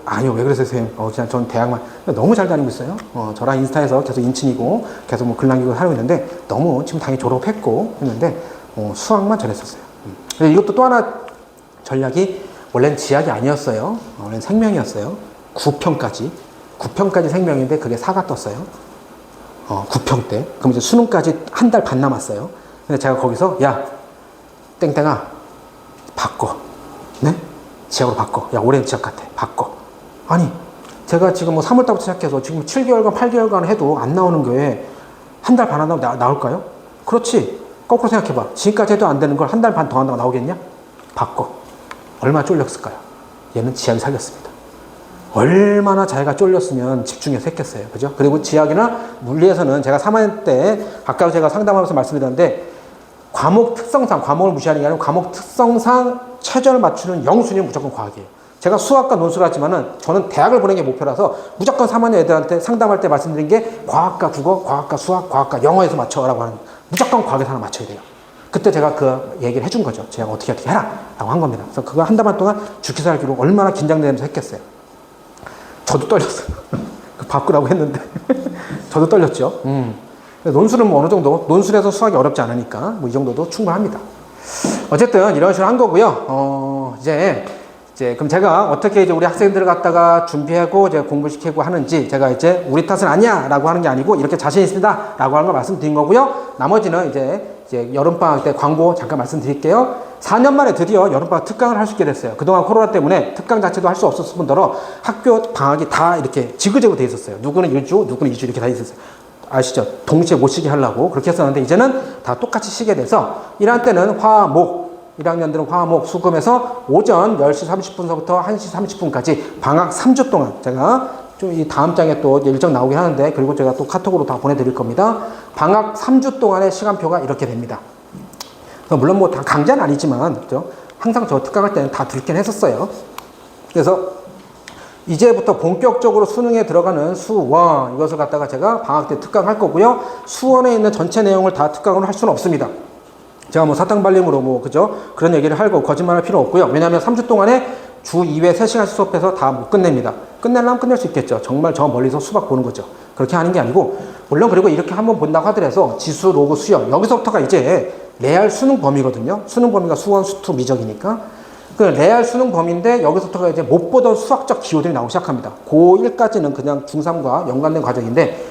아니요, 왜 그러세요, 선생님? 그냥 전 대학만. 너무 잘 다니고 있어요. 저랑 인스타에서 계속 인친이고 계속 뭐 글 남기고 하고 있는데 너무 지금 당연히 졸업했고 했는데 수학만 잘했었어요. 이것도 또 하나 전략이 원래는 지학이 아니었어요. 원래는 생명이었어요. 9평까지 생명인데 그게 4가 떴어요. 9평 때. 그럼 이제 수능까지 한 달 반 남았어요. 근데 제가 거기서 야, 땡땡아, 바꿔. 네? 지학으로 바꿔. 야, 올해는 지학 같아. 바꿔. 아니, 제가 지금 뭐 3월달부터 시작해서 지금 7개월간, 8개월간 해도 안 나오는 게 한 달 반 한다고 나올까요? 그렇지. 거꾸로 생각해봐. 지금까지 해도 안 되는 걸 한 달 반 더 한다고 나오겠냐? 바꿔. 얼마나 쫄렸을까요? 얘는 지학이 살렸습니다. 얼마나 자기가 쫄렸으면 집중해서 했겠어요. 그죠? 그리고 지학이나 물리에서는 제가 3학년 때, 아까 제가 상담하면서 말씀드렸는데, 과목을 무시하는 게 아니라 과목 특성상 최저를 맞추는 영순위는 무조건 과학이에요. 제가 수학과 논술을 하지만은 저는 대학을 보내는 게 목표라서 무조건 3학년 애들한테 상담할 때 말씀드린 게 과학과 국어, 과학과 수학, 과학과 영어에서 맞춰라고 하는, 무조건 과학에서 하나 맞춰야 돼요. 그때 제가 그 얘기를 해준 거죠. 제가 어떻게 해라 라고 한 겁니다. 그래서 그거 한 달 반 동안 죽기 살기로 얼마나 긴장되면서 했겠어요. 저도 떨렸어요. 바꾸라고 했는데 저도 떨렸죠. 논술은 뭐 어느 정도, 논술에서 수학이 어렵지 않으니까 뭐 이 정도도 충분합니다. 어쨌든 이런 식으로 한 거고요. 이제 그럼 제가 어떻게 이제 우리 학생들을 갖다가 준비하고 이제 공부시키고 하는지, 제가 이제 우리 탓은 아니야 라고 하는 게 아니고 이렇게 자신 있습니다 라고 하는 걸 말씀드린 거고요. 나머지는 이제 여름방학 때 광고 잠깐 말씀드릴게요. 4년 만에 드디어 여름방학 특강을 할 수 있게 됐어요. 그동안 코로나 때문에 특강 자체도 할 수 없었을 뿐더러 학교 방학이 다 이렇게 지그재그 돼 있었어요. 누구는 1주, 누구는 2주 이렇게 다 있었어요. 아시죠? 동시에 못 쉬게 하려고 그렇게 했었는데, 이제는 다 똑같이 쉬게 돼서 1학년 때는 화, 목, 1학년들은 화, 목, 수금에서 오전 10시 30분서부터 1시 30분까지 방학 3주 동안, 제가 좀 이 다음 장에 또 일정 나오긴 하는데, 그리고 제가 또 카톡으로 다 보내드릴 겁니다. 방학 3주 동안의 시간표가 이렇게 됩니다. 물론 뭐 다 강제는 아니지만, 그죠? 항상 저 특강할 때는 다 듣긴 했었어요. 그래서 이제부터 본격적으로 수능에 들어가는 수원, 이것을 갖다가 제가 방학 때 특강할 거고요. 수원에 있는 전체 내용을 다 특강으로 할 수는 없습니다. 제가 뭐 사탕발림으로 뭐, 그죠? 그런 얘기를 하고 거짓말할 필요 없고요. 왜냐하면 3주 동안에 주 2회 3시간씩 수업해서 다 못 끝냅니다. 끝내려면 끝낼 수 있겠죠. 정말 저 멀리서 수박 보는 거죠. 그렇게 하는 게 아니고, 물론 그리고 이렇게 한번 본다고 하더라도 지수, 로그, 수열, 여기서부터가 이제 레알 수능 범위거든요. 수능 범위가 수원, 수투, 미적이니까. 그 레알 수능 범위인데, 여기서부터가 이제 못 보던 수학적 기호들이 나오기 시작합니다. 고1까지는 그냥 중3과 연관된 과정인데,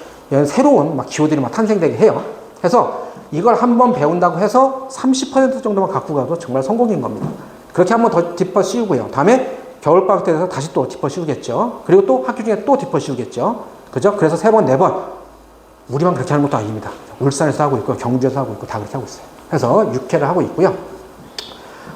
새로운 막 기호들이 막 탄생되게 해요. 그래서 이걸 한번 배운다고 해서 30% 정도만 갖고 가도 정말 성공인 겁니다. 그렇게 한번 더 짚어 씌우고요. 다음에 겨울방학 때 돼서 다시 또 짚어 씌우겠죠. 그리고 또 학교 중에 또 짚어 씌우겠죠. 그죠? 그래서 3번, 4번. 우리만 그렇게 하는 것도 아닙니다. 울산에서 하고 있고, 경주에서 하고 있고, 다 그렇게 하고 있어요. 그래서 6회를 하고 있고요.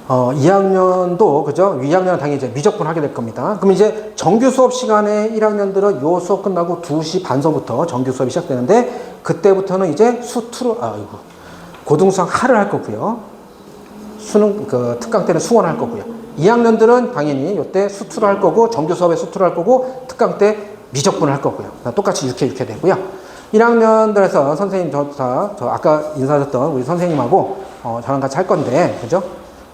2학년도, 그죠? 2학년은 당연히 이제 미적분 하게 될 겁니다. 그럼 이제 정규 수업 시간에 1학년들은 요 수업 끝나고 2시 반서부터 정규 수업이 시작되는데, 그때부터는 이제 고등수학 하를 할 거고요. 수능, 특강 때는 수원 할 거고요. 2학년들은 당연히 요때 수투를 할 거고, 정규 수업에 수투를 할 거고, 특강 때 미적분을 할 거고요. 똑같이 6회 되고요. 1학년들에서 선생님, 저 아까 인사드렸던 우리 선생님하고, 저랑 같이 할 건데, 그죠?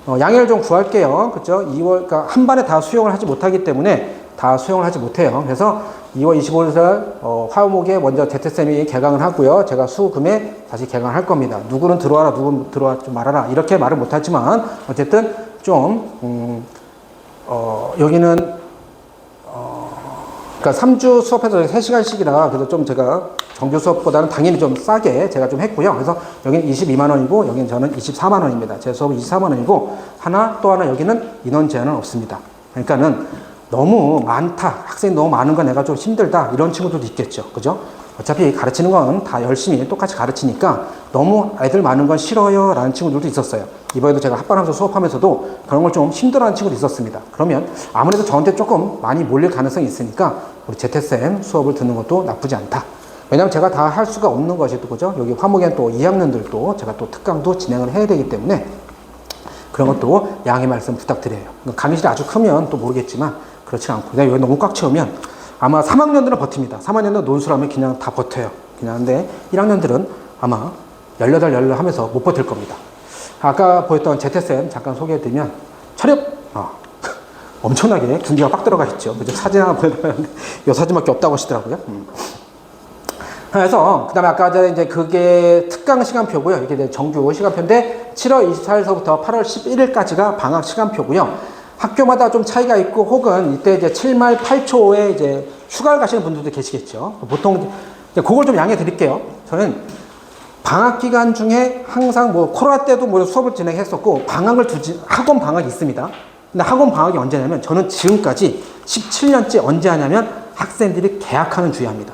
양해를 좀 구할게요. 그죠? 2월, 그러니까 한 반에 다 수용을 하지 못하기 때문에 다 수용을 하지 못해요. 그래서 2월 25일 화목에 먼저 제트쌤이 개강을 하고요. 제가 수금에 다시 개강을 할 겁니다. 누구는 들어와라, 누구는 들어와지 말아라. 이렇게 말을 못하지만, 어쨌든 좀, 여기는, 그러니까 3주 수업해서 3시간씩이라, 그래서 좀 제가 정규 수업보다는 당연히 좀 싸게 제가 좀 했고요. 그래서 여기는 22만 원이고, 여기는 저는 24만 원입니다. 제 수업은 24만 원이고, 또 하나 여기는 인원 제한은 없습니다. 그러니까는 너무 많다, 학생이 너무 많은 건 내가 좀 힘들다, 이런 친구들도 있겠죠. 그죠? 어차피 가르치는 건 다 열심히 똑같이 가르치니까 너무 애들 많은 건 싫어요 라는 친구들도 있었어요. 이번에도 제가 합반하면서 수업하면서도 그런 걸 좀 힘들어하는 친구도 있었습니다. 그러면 아무래도 저한테 조금 많이 몰릴 가능성이 있으니까 우리 제태쌤 수업을 듣는 것도 나쁘지 않다. 왜냐면 제가 다 할 수가 없는 것이 또, 그죠? 여기 화목에는 또 2학년들도 제가 또 특강도 진행을 해야 되기 때문에 그런 것도 양해 말씀 부탁드려요. 강의실이 아주 크면 또 모르겠지만 그렇지 않고, 내가 여기 너무 꽉 채우면 아마 3학년들은 버팁니다. 3학년은 논술하면 그냥 다 버텨요. 그냥. 근데 1학년들은 아마 18 하면서 못 버틸 겁니다. 아까 보였던 제태쌤 잠깐 소개해드리면, 차렷! 엄청나게 군기가 빡 들어가 있죠. 그죠? 사진 하나 보여드리면 이 사진밖에 없다고 하시더라고요. 그래서, 그 다음에 아까 이제 그게 특강 시간표고요. 이게 이제 정규 시간표인데, 7월 24일서부터 8월 11일까지가 방학 시간표고요. 학교마다 좀 차이가 있고, 혹은 이때 이제 7말 8초에 이제 휴가를 가시는 분들도 계시겠죠. 보통, 그걸 좀 양해 드릴게요. 저는 방학 기간 중에 항상 뭐 코로나 때도 뭐 수업을 진행했었고, 학원 방학이 있습니다. 근데 학원 방학이 언제냐면, 저는 지금까지 17년째 언제 하냐면, 학생들이 개학하는 주에 합니다.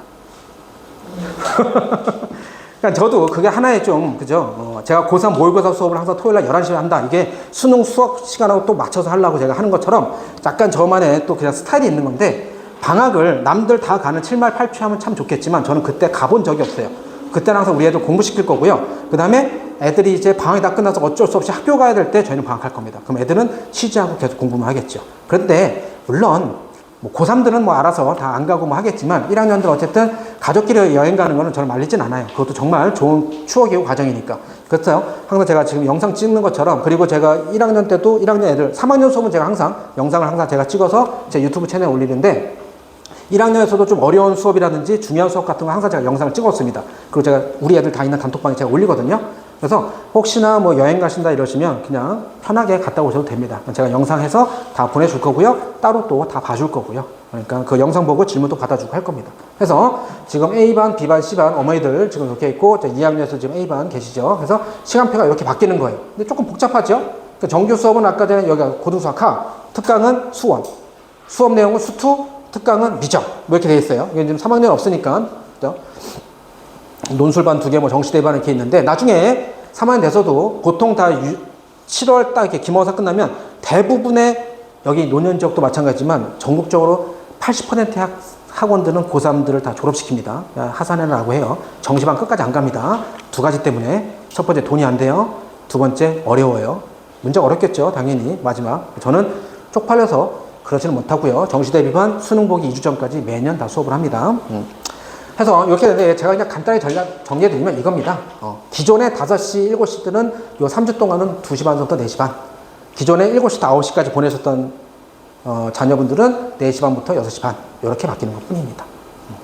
그러니까 저도 그게 하나의 좀, 그죠? 제가 고3 모의고사 수업을 항상 토요일날 11시에 한다. 이게 수능 수업 시간하고 또 맞춰서 하려고 제가 하는 것처럼 약간 저만의 또 그냥 스타일이 있는 건데, 방학을 남들 다 가는 7말 8초 하면 참 좋겠지만, 저는 그때 가본 적이 없어요. 그때는 항상 우리 애들 공부시킬 거고요. 그 다음에 애들이 이제 방학이 다 끝나서 어쩔 수 없이 학교 가야 될 때 저희는 방학할 겁니다. 그럼 애들은 쉬지 않고 계속 공부만 하겠죠. 그런데 물론 뭐 고3들은 뭐 알아서 다 안 가고 뭐 하겠지만 1학년들 어쨌든 가족끼리 여행 가는 거는 저는 말리진 않아요. 그것도 정말 좋은 추억이고 과정이니까. 그래서 항상 제가 지금 영상 찍는 것처럼, 그리고 제가 1학년 때도 1학년 애들 3학년 수업은 제가 항상 영상을 항상 제가 찍어서 제 유튜브 채널에 올리는데, 1학년에서도 좀 어려운 수업이라든지 중요한 수업 같은 거 항상 제가 영상을 찍었습니다. 그리고 제가 우리 애들 다 있는 단톡방에 제가 올리거든요. 그래서 혹시나 뭐 여행 가신다 이러시면 그냥 편하게 갔다 오셔도 됩니다. 제가 영상해서 다 보내줄 거고요. 따로 또 다 봐줄 거고요. 그러니까 그 영상 보고 질문도 받아주고 할 겁니다. 그래서 지금 A반, B반, C반 어머니들 지금 이렇게 있고, 2학년에서 지금 A반 계시죠. 그래서 시간표가 이렇게 바뀌는 거예요. 근데 조금 복잡하죠? 그 정규 수업은 아까 전에 여기가 고등수학 하, 특강은 수원, 수업 내용은 수투, 특강은 미적, 뭐 이렇게 돼 있어요. 이게 지금 3학년 없으니까. 그죠? 논술반 2개, 뭐 정시대반 이렇게 있는데, 나중에 3학년 돼서도 보통 다 7월 딱 이렇게 기말고사 끝나면 대부분의 여기 노년 지역도 마찬가지지만 전국적으로 80%의 학원들은 고3들을 다 졸업시킵니다. 하산해라고 해요. 정시반 끝까지 안 갑니다. 두 가지 때문에. 첫 번째 돈이 안 돼요. 두 번째 어려워요. 문제가 어렵겠죠. 당연히. 마지막. 저는 쪽팔려서 그러지는 못하고요. 정시대 비반 수능 보기 2주 전까지 매년 다 수업을 합니다. 해서 이렇게 되는데, 제가 그냥 간단히 정리해드리면 이겁니다. 기존의 5시, 7시들은 요 3주 동안은 2시 반부터 4시 반. 기존에 7시부터 9시까지 보내셨던 자녀분들은 4시 반부터 6시 반. 이렇게 바뀌는 것 뿐입니다.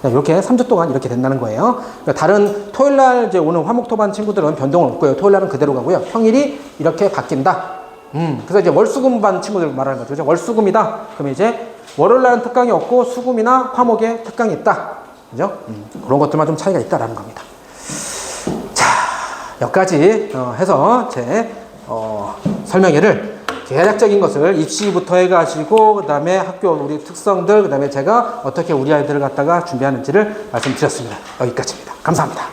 이렇게 3주 동안 이렇게 된다는 거예요. 그러니까 다른 토요일날 이제 오는 화목토반 친구들은 변동은 없고요. 토요일날은 그대로 가고요. 평일이 이렇게 바뀐다. 그래서 이제 월수금반 친구들 말하는 거죠. 그죠? 월수금이다. 그러면 이제 월요일날은 특강이 없고 수금이나 화목에 특강이 있다. 그죠? 그런 것들만 좀 차이가 있다라는 겁니다. 자, 여기까지 해서 제 설명회를 대략적인 것을 입시부터 해가지고, 그 다음에 학교 우리 특성들, 그 다음에 제가 어떻게 우리 아이들을 갖다가 준비하는지를 말씀드렸습니다. 여기까지입니다. 감사합니다.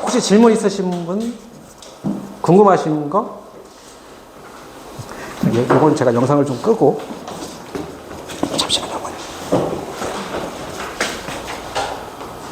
혹시 질문 있으신 분? 궁금하신 거? 이건 제가 영상을 좀 끄고